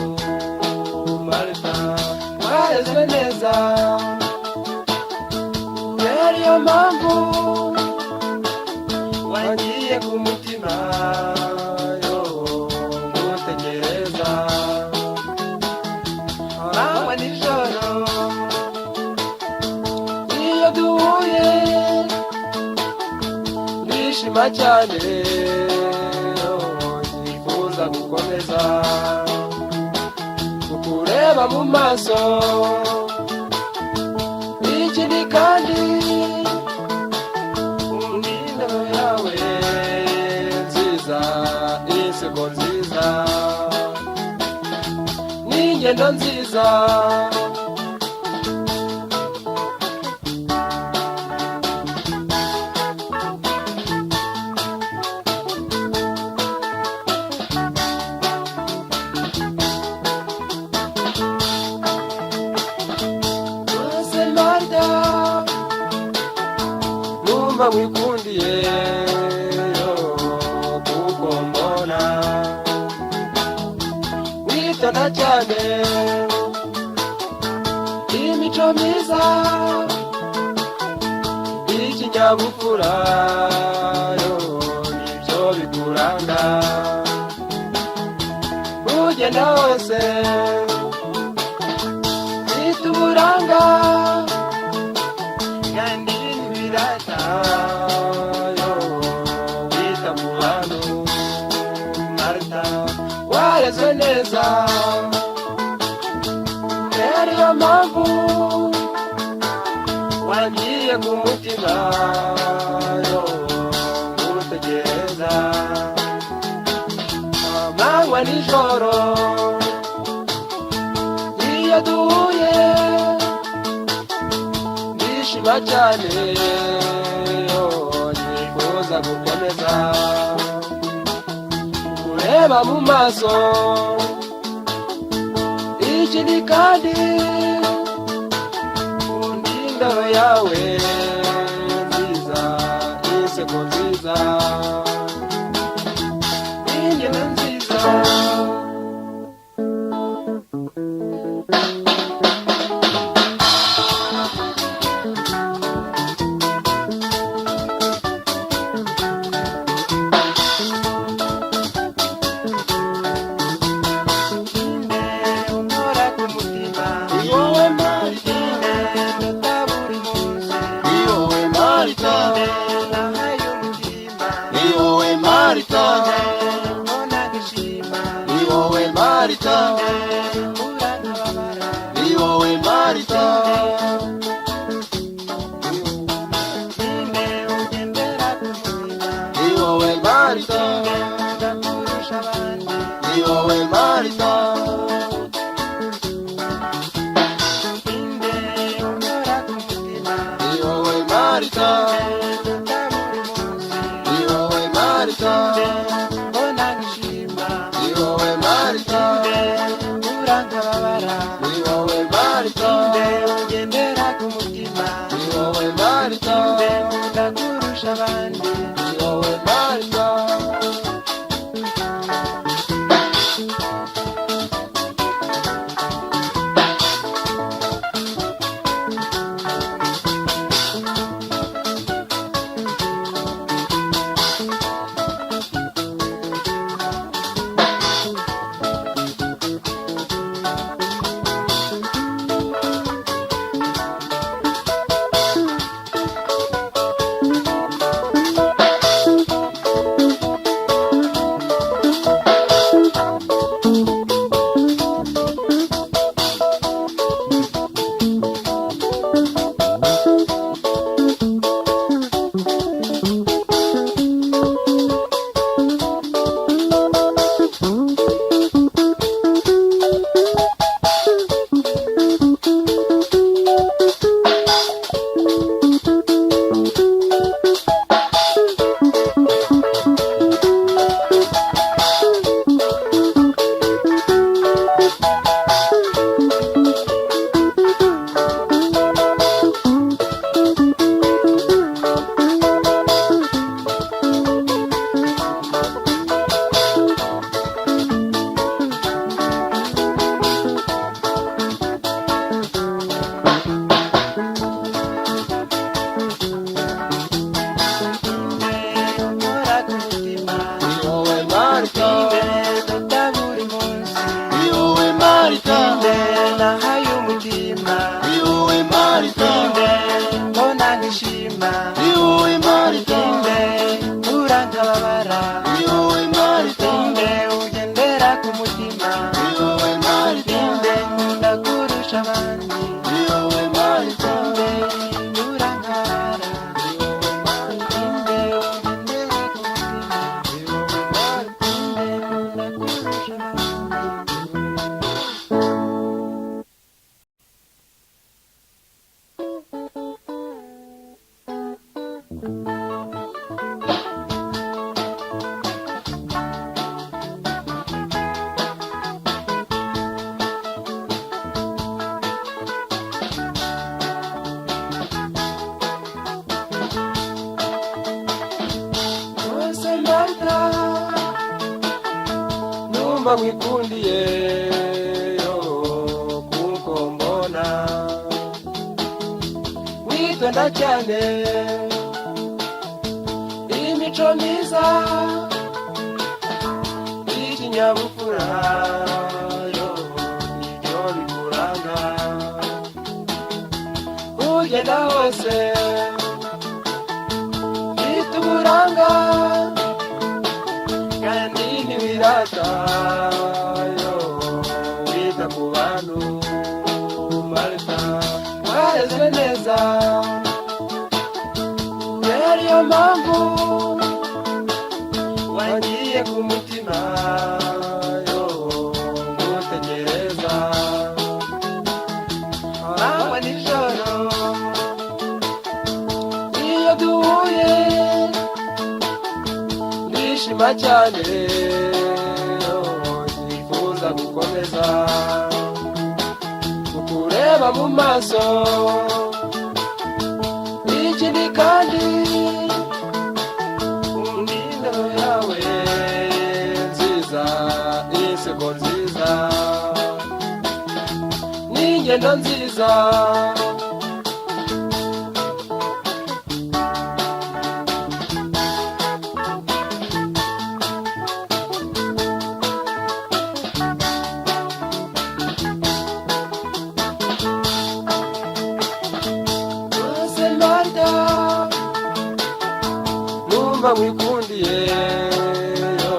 S3: Marita warezwe neza kubera iyo mpamvu wagiye ku mutima ngutegereza amanywa nijoro iyo duhuye ndishima cyane nifuza gukomeza kukureba mu maso ikindi kandi indero yawe nziza inseko nziza n'ingendo nziza numva mwikundiye kuko mbona witonda cyane imico myiza ikinyabupfura nibyo bikuranga ugenda hose bita uburanga kandi ntibirata wita ku bantu Marita warezwe neza kubera iyo mpamvu wagiye ku mutima ngutegereza amanywa nijoro iyo duhuye ndishima cyane nifuza gukomeza kureba mu maso ikindi kandi undi indero yawe nziza inseko nziza ingendo nziza ni wowe Marita Nyurankara, ni wowe Marita Ugendera ku mutima, ni wowe Marita ndakurusha Wose Marita numva nkwikundiye yo kuko mbona witonda cyane, imico myiza ikinyabupfura yo nibyo bikuranga, ugenda hose bita uburanga kandi ntibirata yo wita ku bantu Marita warezwe neza, kubera iyo mpamvu wagiye ku mutima yo ngutegereza, arangwa nijoro iyo duhuye ndishima cyane yo nifuza gukomeza kukureba mu maso, ikindi kandi indoro yawe nziza, inseko nziza n'ingendo nziza, wose Marita numva nkwikundiye yo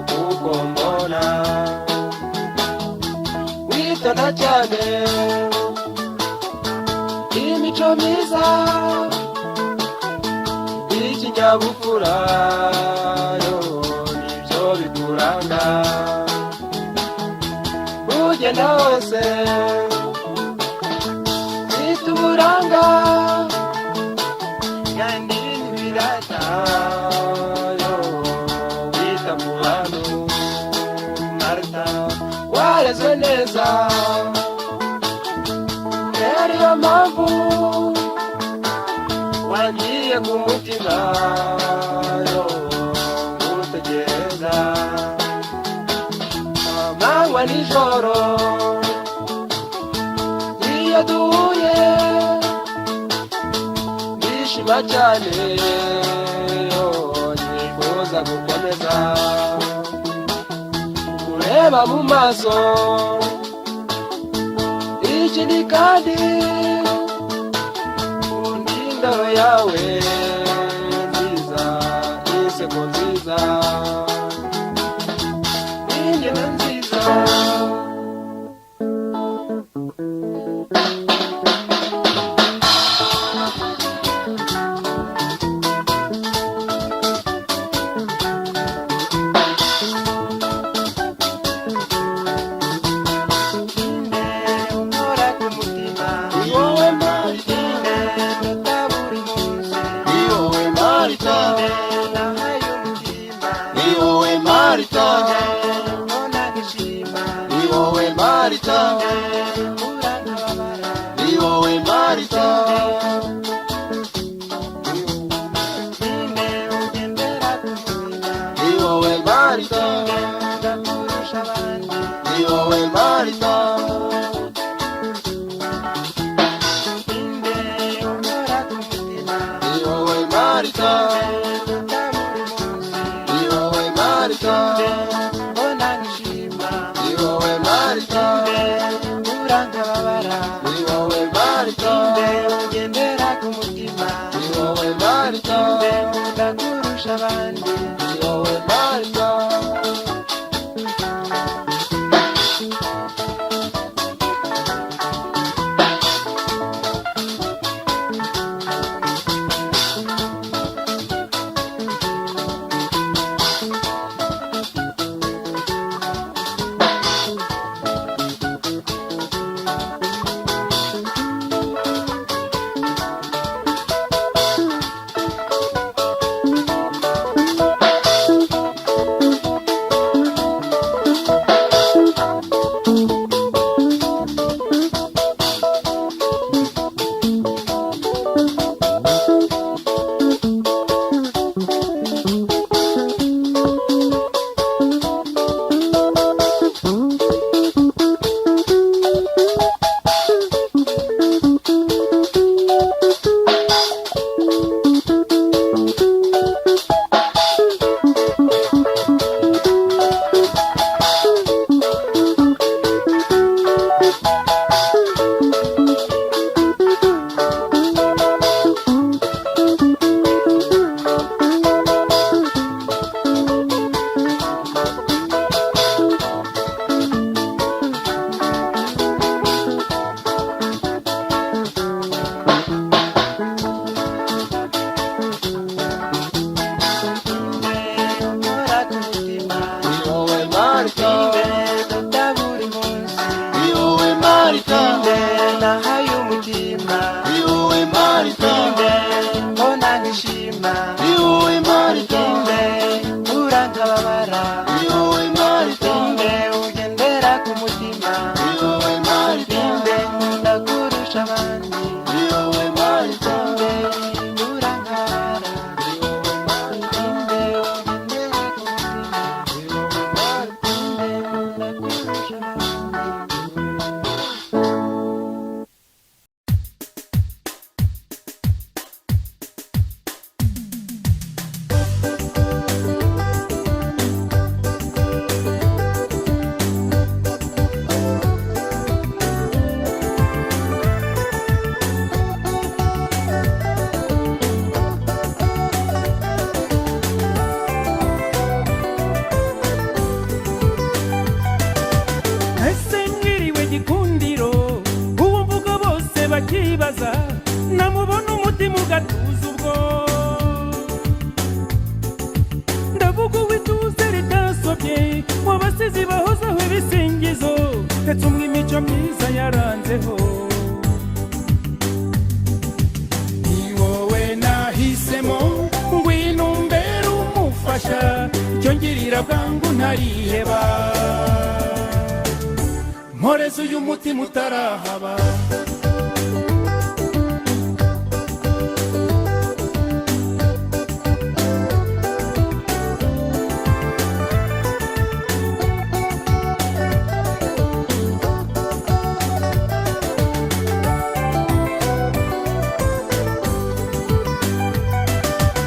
S3: kuko mbona witonda cyane, imico myiza ikinyabupfura yo nibyo bikuranga, ugenda hose bita uburanga kandi ntibirata yo wita ku bantu Marita warezwe neza, kubera iyo mpamvu wagiye ku mutima yo ngutegereza, amanywa nijoro iyo duhuye ndishima cyane yo nifuza gukomeza kureba mu maso, ikindi kandi indoro yawe nziza, inseko nziza n'ingendo nziza.
S6: ndibaza namubona umutima ugatuza ubwo ndavuga uwituze ritasobye mu basizi bahozaho ibisingizo ndetse umwe imico myiza yaranzeho ni wowe nahisemo ngwino umbere umufasha icyo ngirira bwangu ntariheba mporeze uyu mutima utarahaba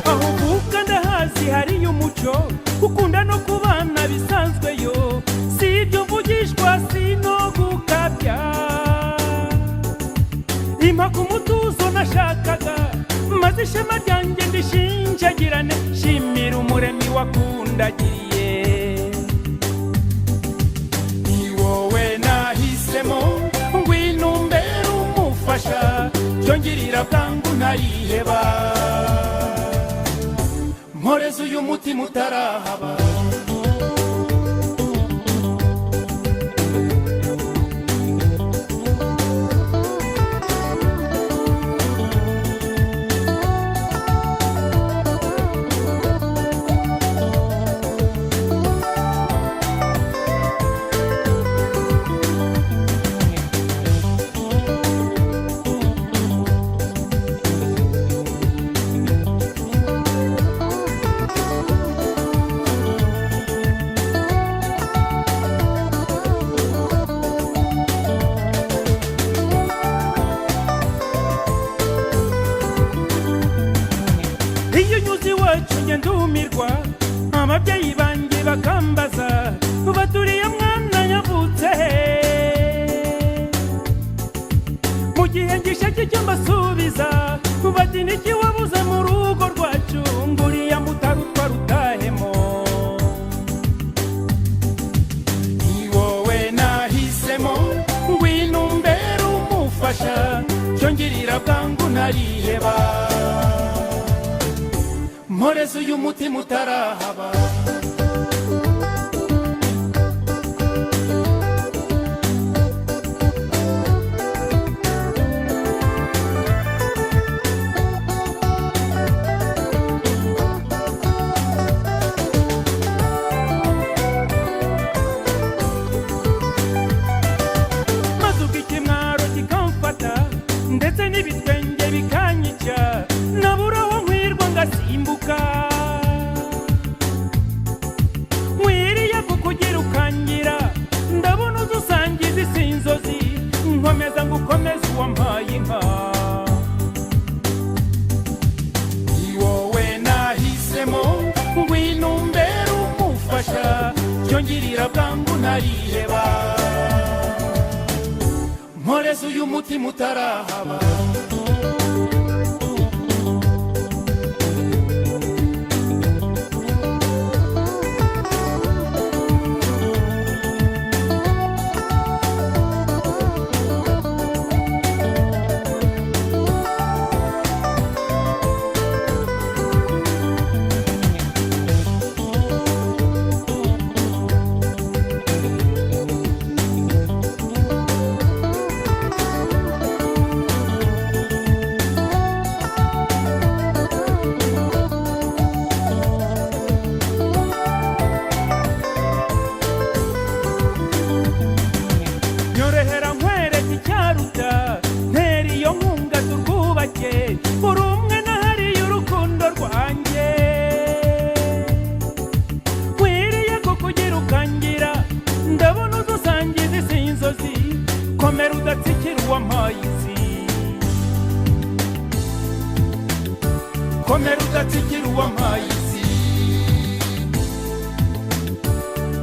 S6: aho uvuka ndahazi hariyo umuco gukunda no kubana bisanzweyo si ibyo mvugishwa si no gukabya impa ku mutuzo nashakaga maze ishema ryanjye ndishinjagirane shimira umuremyi wakundagiriye ni wowe nahisemo ngwino umbere umufasha cyongirira bwangu ntariheba mporeze uyu mutima utarahaba iyo unyuze iwacu njye ndumirwa ababyeyi banjye bakambaza baturiye mwana yavutse he mu gihe ngisheke icyo mbasubiza bati niki wabuze mu rugo rwacu nguriya mutarutwa rutahemo ni wowe nahisemo ngwino umbere umufasha cyongirira bwangu ntariheba mporeze uyu mutima utarahaba maze ubwo ikimwaro kikamfata ndetse n'ibitwenge bikanyica nabura aho nkwirwa ngasimbuka nkwiriye kukugira ukangira ndabona udusangiza isi inzozi nkomeza ngukomeza uwampaye inka ni wowe nahisemo ngwino umbere umufasha cyongirira bwangu ntariheba mporeze uyu mutima utarahaba nyorehera nkwereka icyaruta ntera iyo nkunga turwubake uri umwe nahariye urukundo rwanjye nkwiriye kukugira ukangira ndabona udusangiza isi inzozi komera udatsikira uwampaye isi komera udatsikira uwampaye isi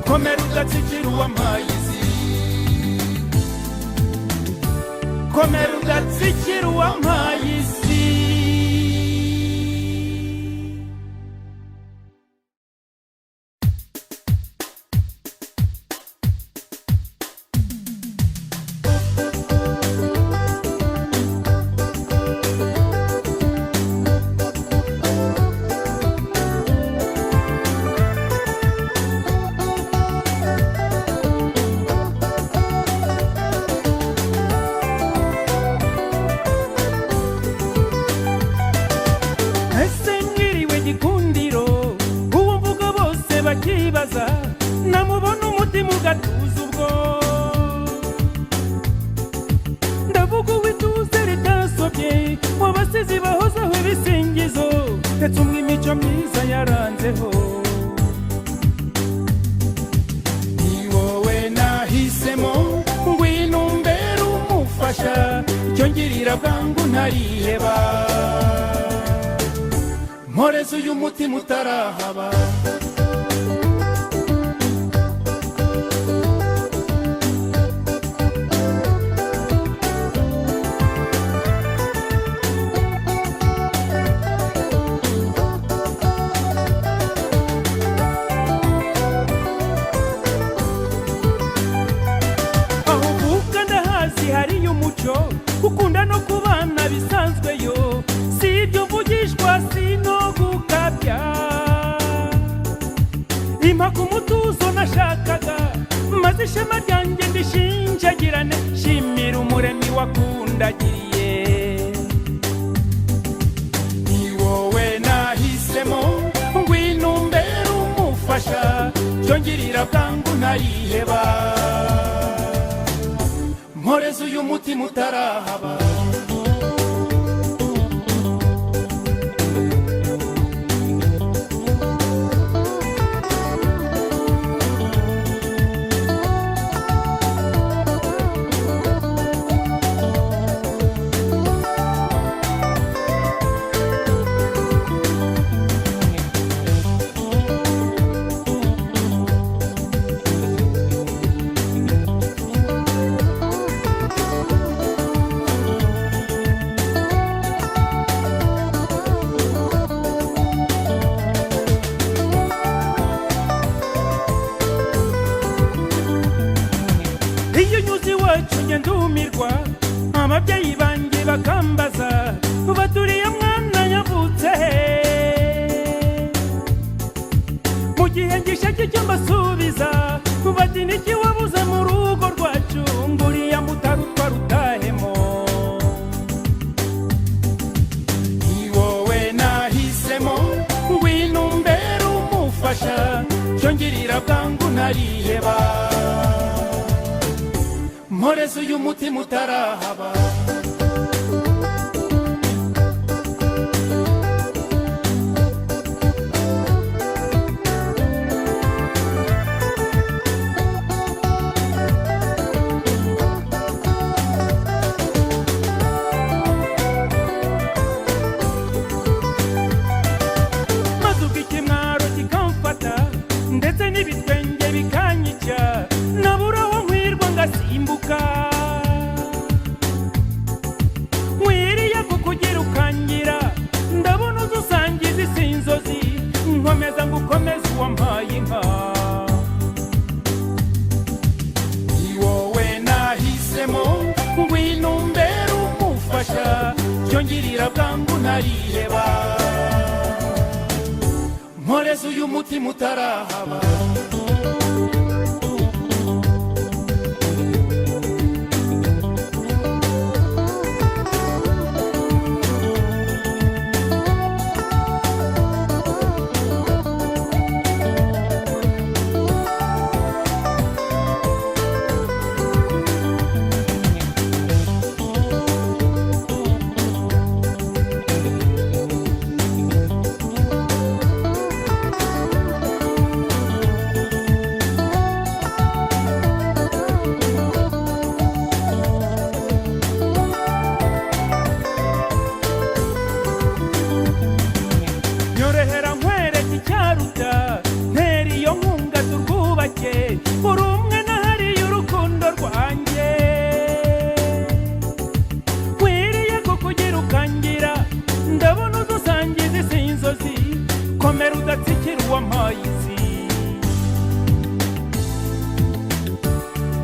S6: komera udatsikira uwampaye isi komera udatsikira uwampaye isi bakambaza namubona umutima ugatuza ubwo ndavuga uwituze ritasobye wabasizi bahozaho ibisingizo ndetse umwe imico myiza yaranzeho ni wowe nahisemo ngwino umbere umufasha icyo ngirira bwangu ntariheba mporeze uyu mutima utarahaba aho uvuka ndahazi hariyo umuco ukunda no kubana bisanzweyo si ibyo mvugishwa sino gukabya impa ku mutuzo nashakaga maze ishema ryanjye ndishinjagirane shimira umuremyi wakundagiriye ni wowe nahisemo ngwino umbere umufasha cyo ngirira bwangu ntariheba mporeze uyu mutima utarahaba iyo nyuze iwacu njye ndumirwa ababyeyi banjye bakambaza baturiye mwana yavutse mu gihe ngishake icyo mbasubiza bati niki wabuze mu rugo rwacu nguriya mutarutwa rutahemo ni wowe nahisemo ngwino umbere umufasha cyo ngirira bwangu ntariheba mporeze uyu mutima utarahaba maze ubwo ikimwaro kikamfata ndetse n'ibitwenge bikanyica nabura aho nkwirwa ngasimbuka nkwiriye kukugira ukangira ndabona udusangiza isi inzozi nkomeza ngukomeza uwampaye inka ni wowe nahisemo ngwino umbere umufasha cyo ngirira bwangu ntariheba mporeze uyu mutima utarahaba nyorehera nkwereke icyaruta ntera iyo nkunga turwubake buri umwe nahariye urukundo rwanjye nkwiriye kukugira ukangira ndabona udusangiza isi inzozi komera udatsikira uwampaye isi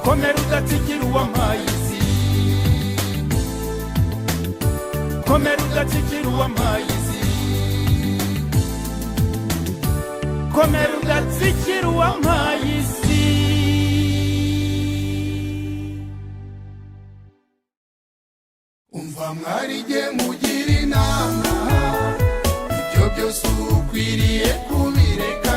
S6: komera udatsikira uwampaye isi komera udatsikira uwampaye isi komera udatsikira uwampaye isi
S7: umva mwarige mugira inama ibyo byose ukwiriye kubireka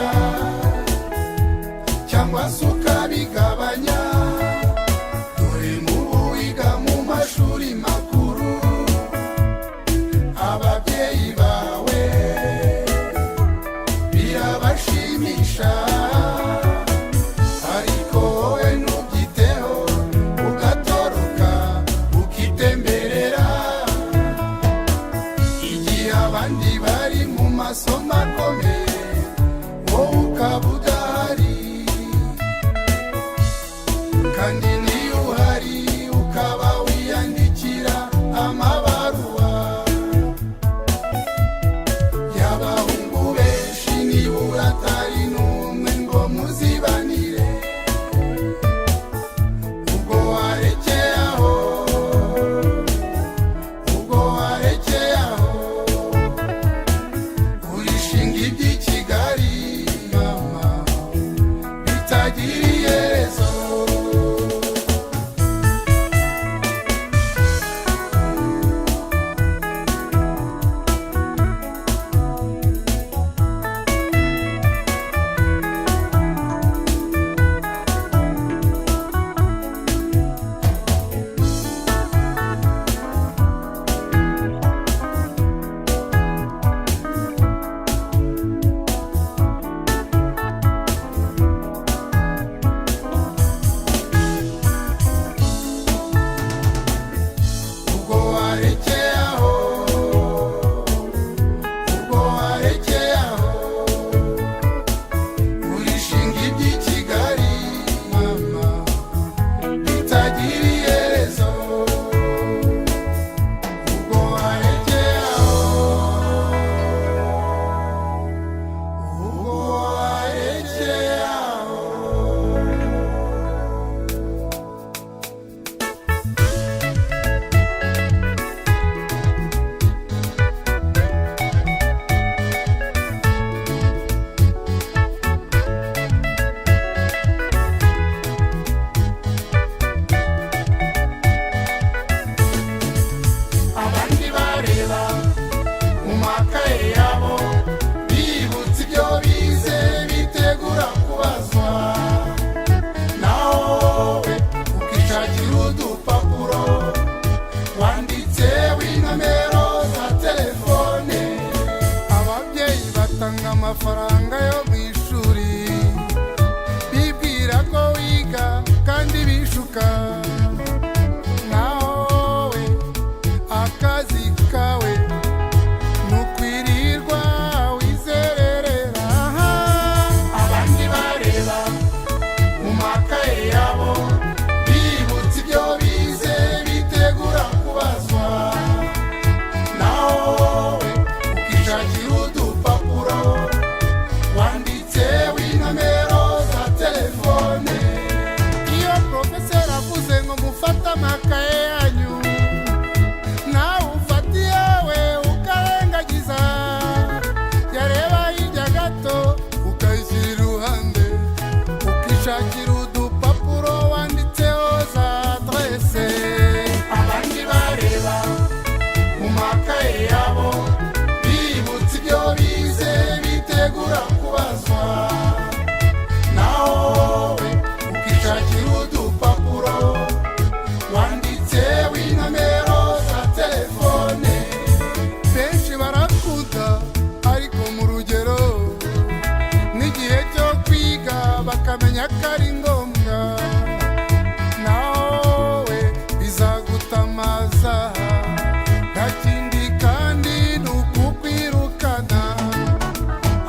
S7: wanditseho inomero za telefone. Ababyeyi batanga amafaranga yo mu ishuri, bibwira ko wiga kandi bishuka. Nawe akazi kawe nukwirirwa wizerera. Abandi bareba mu makaye yabo, bibutse ibyo bize bitegura kubazwa. Nawe ukishakira udupapuro wanditseho inomero za telefone. Iyo profeseri avuze ngo mufate amakaye yanyu, nawe ufata iyawe ukarengagiza. Yareba hirya gato ukayishyira iruhande, ukishakira udupapuro wanditseho za adrese. Abandi bareba mu makaye yabo, bibutse ibyo bize bitegura kubazwa. Nawe ukishakira udupapuro wanditseho inomero za telefone. Benshi barakunda ariko mu rugero, n'igihe cyo kwiga bakamenya ko ari ngombwa. Nawe bizagutamaza, nta kindi kandi ni ukukwirukana.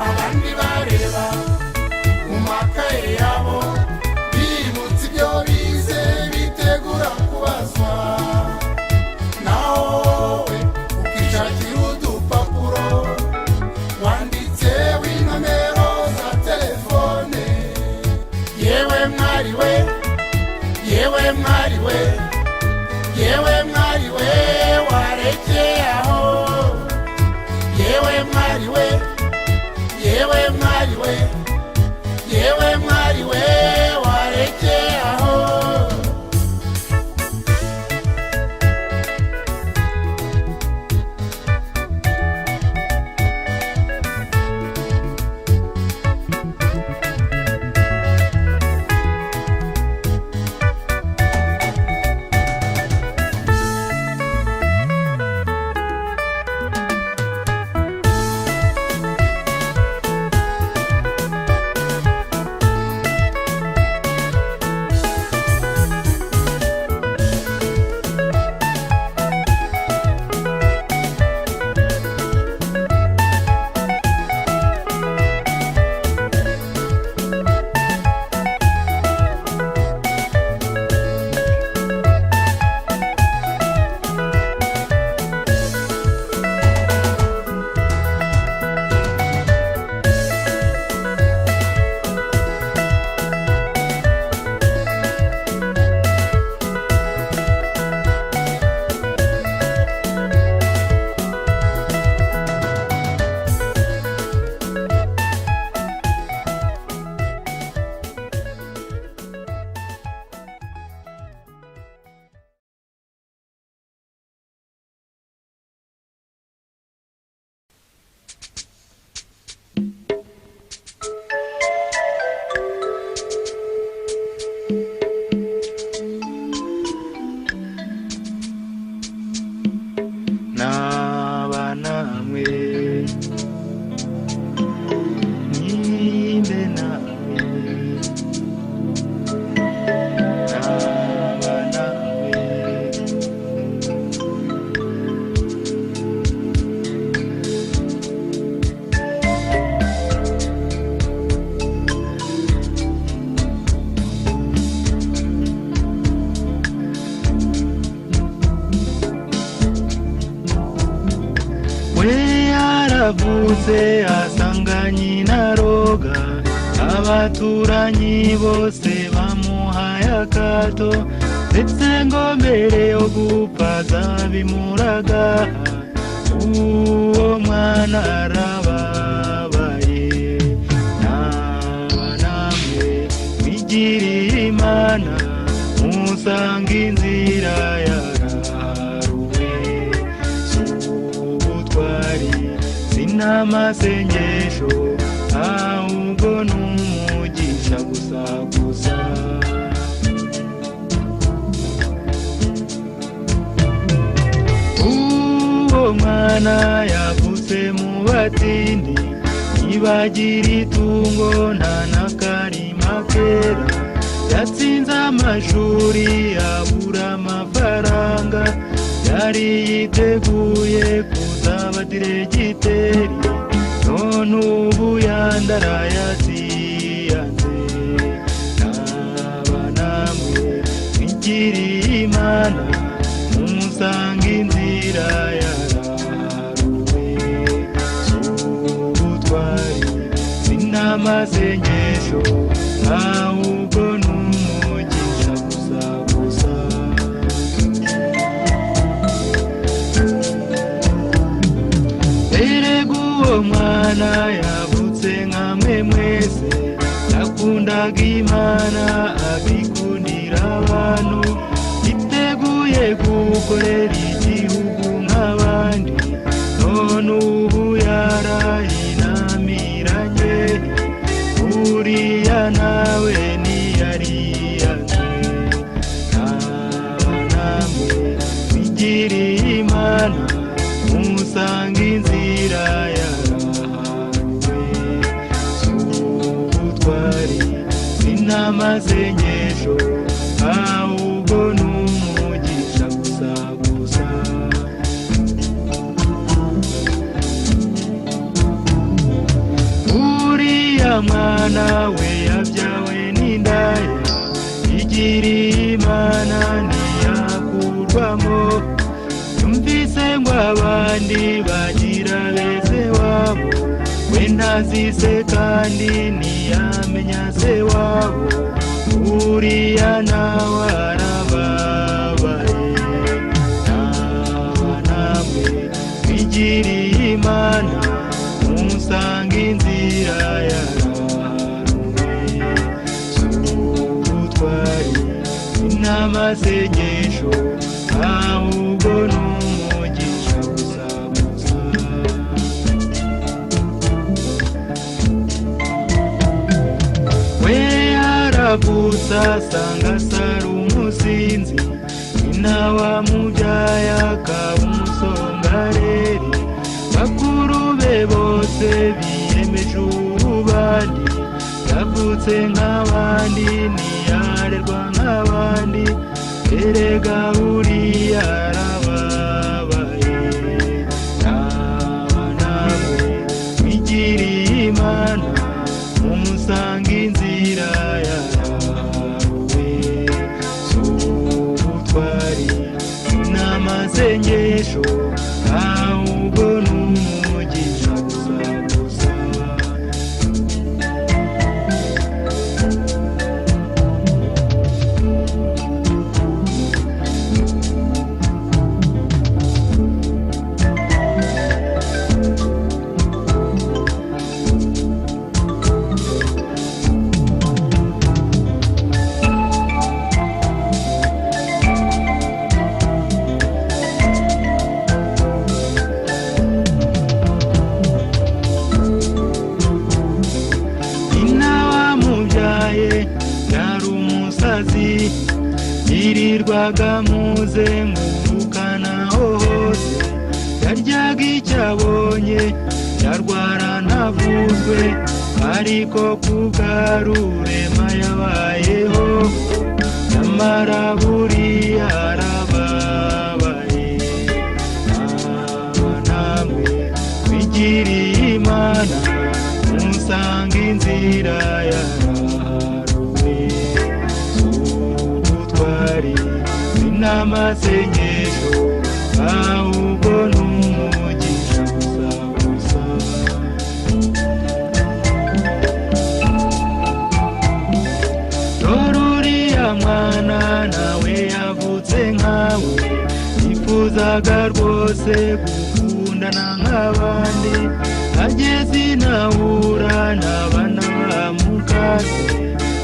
S7: Abandi bareba mu makaye yabo, bibutse ibyo bize bitegura kubazwa. Nawe ukishakira udupapuro wanditseho inomero za telefone. Yewe mwari we, yewe mwari we, yewe mwari we, warekeye aho. Yewe mwari we, yewe mwari we, yewe mwari we, warekeye aho.
S1: yaravutse asanga nyina roga, abaturanyi bose bamuhaye akato, ndetse ngo mbere yo gupfa zabimuraga. Uwo mwana arababaye, namwe mwigirire Imana musanga inzira yaraharuwe. Subutwari sinamasengesho, ahubwo n'umugisha gusa gusa. mwana yavutse mu batindi ntibagira itungo nta n'akarima kera yatsinze amashuri abura amafaranga yari yiteguye kuzaba diregiteri none ubu yandarayaziyanze naba namwe mwigiriye imana mumusanga inzira yaraharuwe z'ubutwari sinamasengesho ahubwo n'umugisha gusa gusa erega uwo mwana yavutse nkamwe mwese yakundaga imana abikundira abantu yiteguye gukorera igihugu nk'abandi none ubu yarahinamiranye uriya nawe ntiyariyanze naba namwe mwigiriye imana musanga inzira yaraharuwe z'ubutwari sinamasengesho ahubwo n'umugisha gusa gusa uriya mwana we yabyawe n'indaya igiriye imana ntiyakurwamo yumvise ngo abandi bagira beze wabo we ntazise kandi ntiyamenya se wabo uriya nawe arababaye naba namwe mwigiriye imana musanga inzira yaraharuwe z'ubutwari sinamasengesho ahubwo n'umugisha gusa gusa we yaravutse asanga sara umusinzi nyina wamubyaye akaba umusongareri bakuru be bose biyemeje ububandi yavutse nk'abandi ntiyarerwa nk'abandi erega uriya arababaye naba namwe mwigiriye imana mumusanga inzira yaraharuwe z'ubutwari sinamasengesho ahubwo n'umugisha gusa gusa yari umusazi yirirwaga muzengurukanaho hose yaryaga icyo abonye yarwara ntavuzwe ariko kubwarurema yabayeho nyamara buriya arababaye naba namwe mwigiriye imana musanga inzira yaraharuwe z'ubutwari sinamasengesho ahubwo n'umugisha gusa gusa dore uriya mwana nawe yavutse nkawe yifuzaga rwose gukundana nk'abandi ageze inahura n'abana bamukase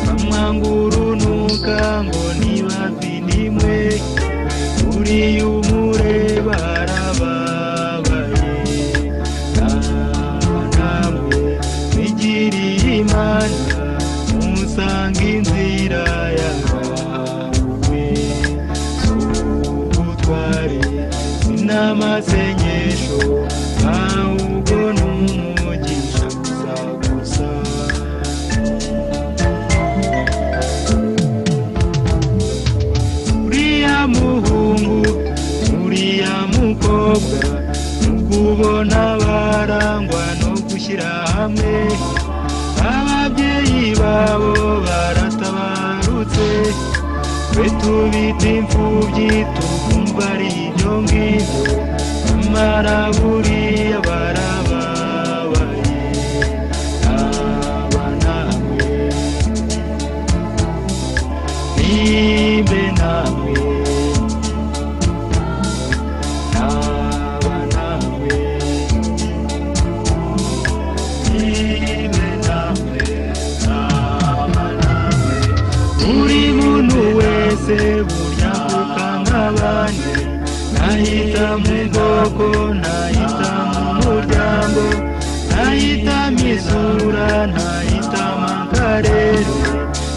S1: bamwanga urunuka ngo ntibavindimwe uriya umureba arababaye naba namwe mwigiriye imana musanga inzira yaraharuwe z'ubutwari sinamasengesho amasengesho ahubwo n'umugisha gusa uriya muhungu uriya mukobwa nukubona barangwa no gushyira hamwe ababyeyi babo baratabarutse twe tubita imfubyi tukumva ari ibyo ngibyo nyamara buriya barababaye aba namwe nimbe namwe aba namwe nimbe namwe aba namwe buri muntu wese burya kuka nk'abandi ntahita mu bwoko ntahita mu muryango ntahita mu isura ntahita mu karere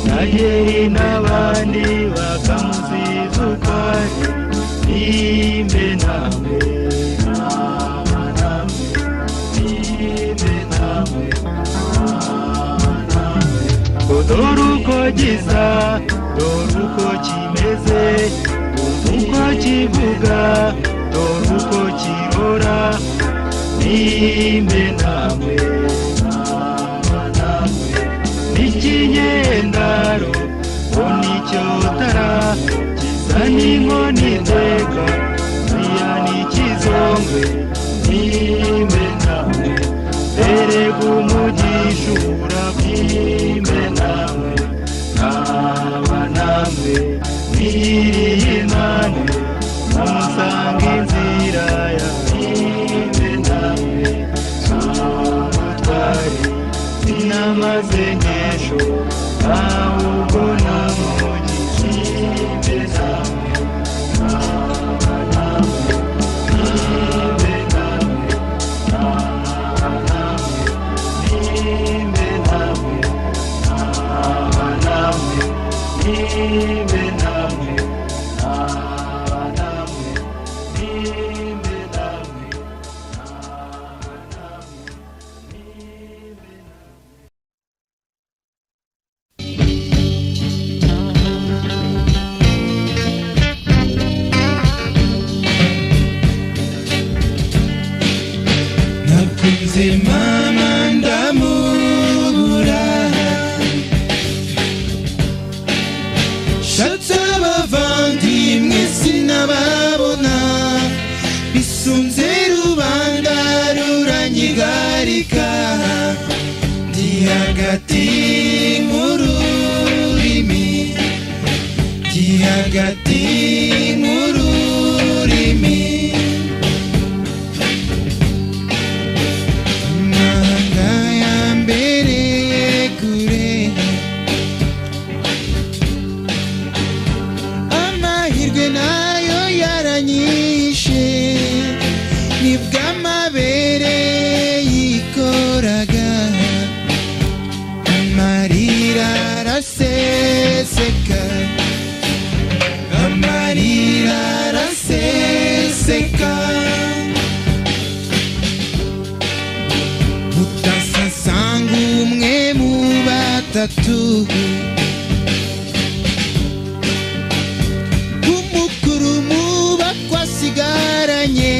S1: nageri n'abandi bakamuziza ukwari nimbe namwe aba namwe nimbe namwe aba namwe dore uko gisa dore uko kimeze uko kivuga dore uko kirora nimbe namwe aba namwe n'ikinyendaro ngo n'icyotara gisa n'inkoni iteka ziriya n'ikizongwe nimbe namwe erega umugisha urabwimbe namwe aba namwe mwiriye namwe musanga inzira ya nimbe namwe ubutwari sinamasengesho ahubwo n'umugisha nimbe namwe aba namwe nimbe namwe aba namwe nimbe namwe aba namwe nimbe namwe aba namwe nimbe namwe aba namwe nimbe
S2: nakunze mama ndamubura shatse abavandimwe sinababona bisunze rubanda ruranyigarika ndi hagati mu rurimi ndi hagati mu rurimi amahanga yambereye kure amahirwe nayo yaranyishe nibwo amabere yikoraga amarira araseseka amarira araseseka utasasanga umwe mu batatu umukuru mu bakwasigaranye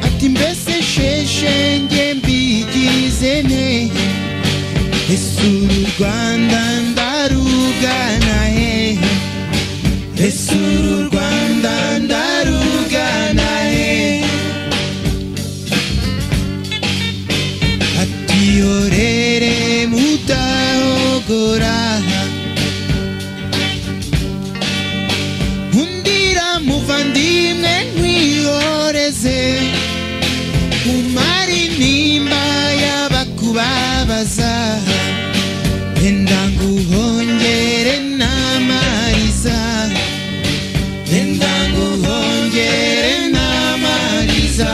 S2: ati mbese sheshe nge mbigize ne ese uru Rwanda ndarugana hehe ese uru Rwanda ndarugana hehe ati yorere mudahogora undira muvandimwe nkwihoreze umara intimba y'abakubabaza enda nguhongere n'amariza enda nguhongere n'amariza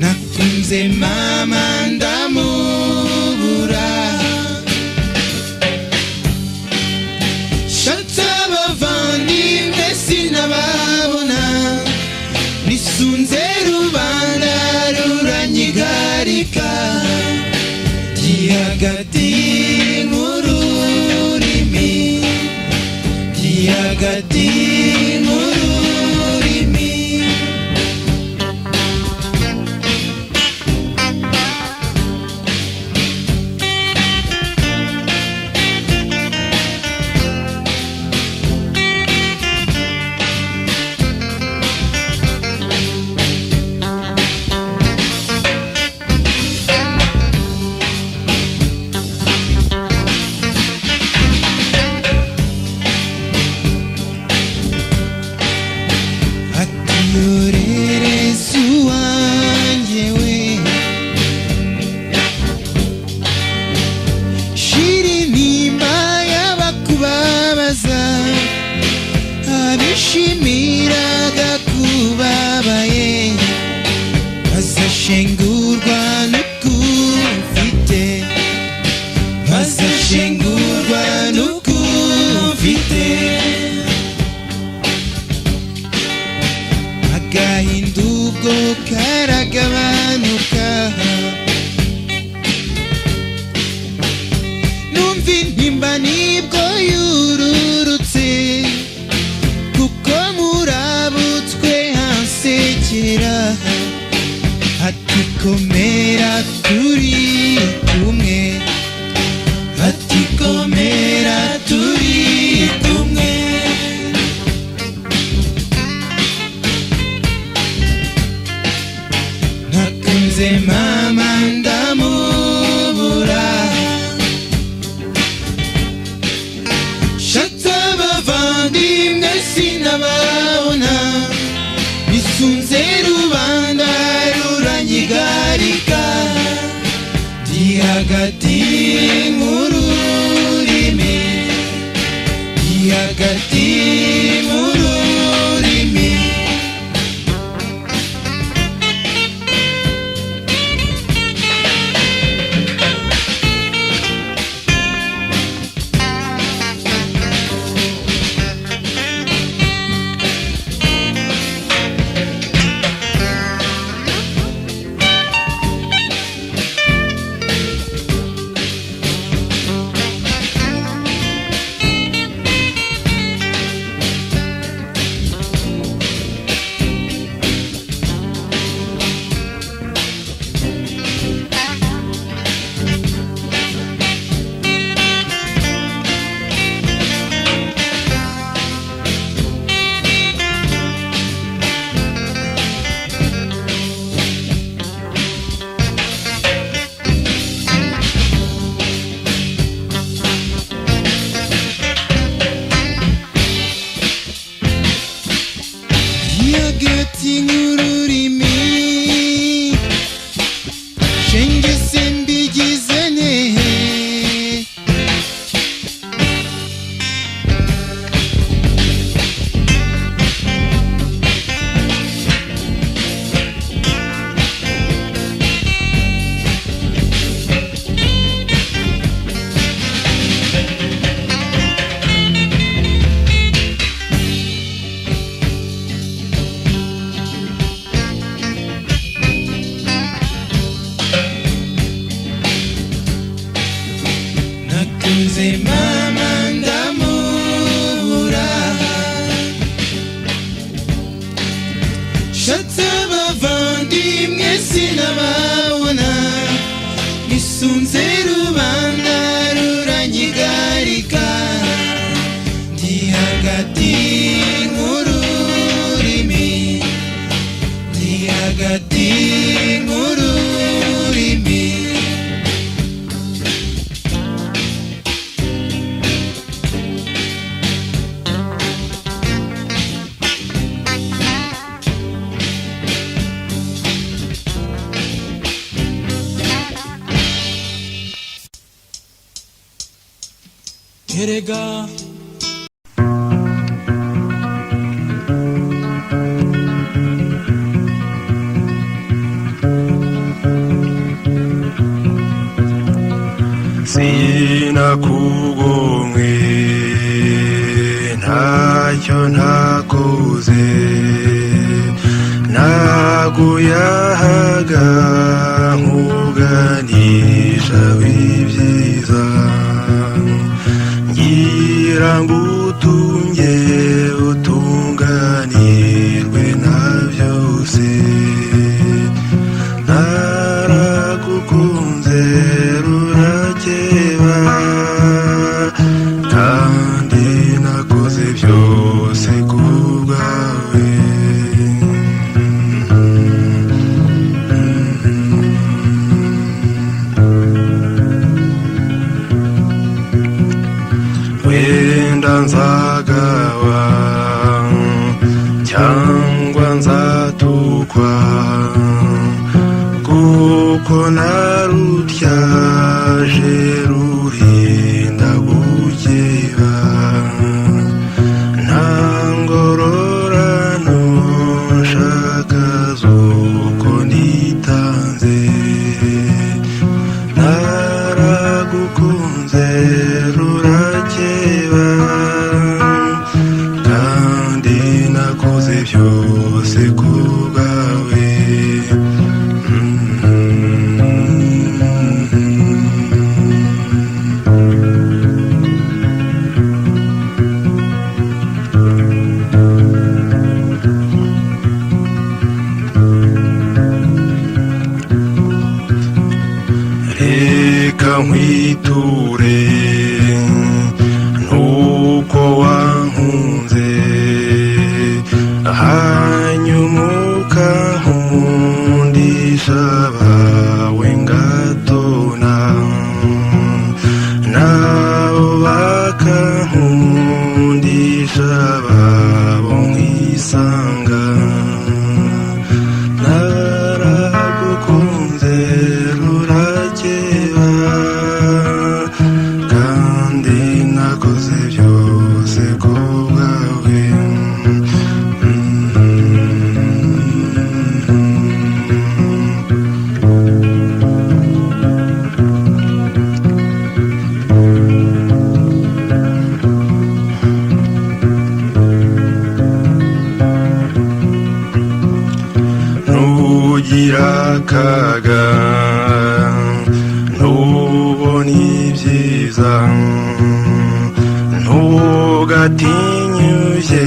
S2: nakunze mama ndamubura shatse abavandimwe sinababona hagati nk'ururimi, ndi hagati nk'ururimi. Yorerezi wanjye we, shira intimba y'abakubabaza, abishimiraga kubabaye bazashengurwa n'ukumfite, bazashengurwa n'ukumfite. Agahinda ubwo karagabanuka, numva intimba nibwo yururutse, kuko murabutswe hansekera, ati komera turi kumwe, ati komera turi kumwe. Nakunze mama ndamubura, shatse abavandimwe sinababona, bisunze rubanda ruranyigarika, ndi hagati nk'ururimi, ndi hagati nk'ururimi. Hagati nk'ururimi, shenge se mbigize nte, nakunze mama ndamubura, shatse abavandimwe sinababona, bisunze rubanda ruranyigarika, ndi hagati nk'ururimi, ndi hagati nk'ururimi.
S5: erega
S8: sinakugomwe ntacyo ntakoze, naguyahaga nkuganisha w'ibyiza ngira ngo utunge utunganirwe na byose naragukunze rurakeba kandi nakoze byose ku bwawe wenda nzagawa cyangwa nzatukwa kuko narutyaje rurinda gukeba nta ngororano nshaka z'uko nitanze naragukunze rurakeba kandi nakoze byose ku bwawe reka nkwiture nuko wankunze hanyuma ukankundisha abawe ngatona nabo bakankundisha ababo nkisanga naragukunze rurakeba kandi nakoze byose ku bwawe nugira akaga ntubona ibyiza ntugatinyuke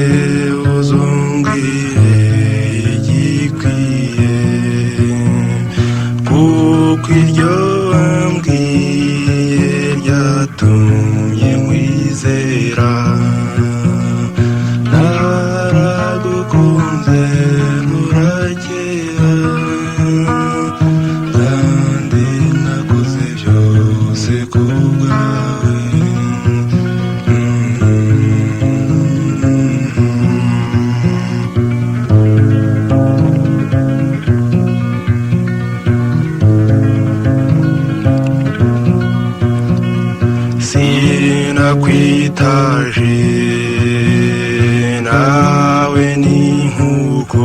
S8: uzumbwire igikwiye kuko iryo wambwiye ryatumye nkwizera naragukunze rurakeba kandi nakoze byose ku bwawe sinakwitaje nawe ni nkuko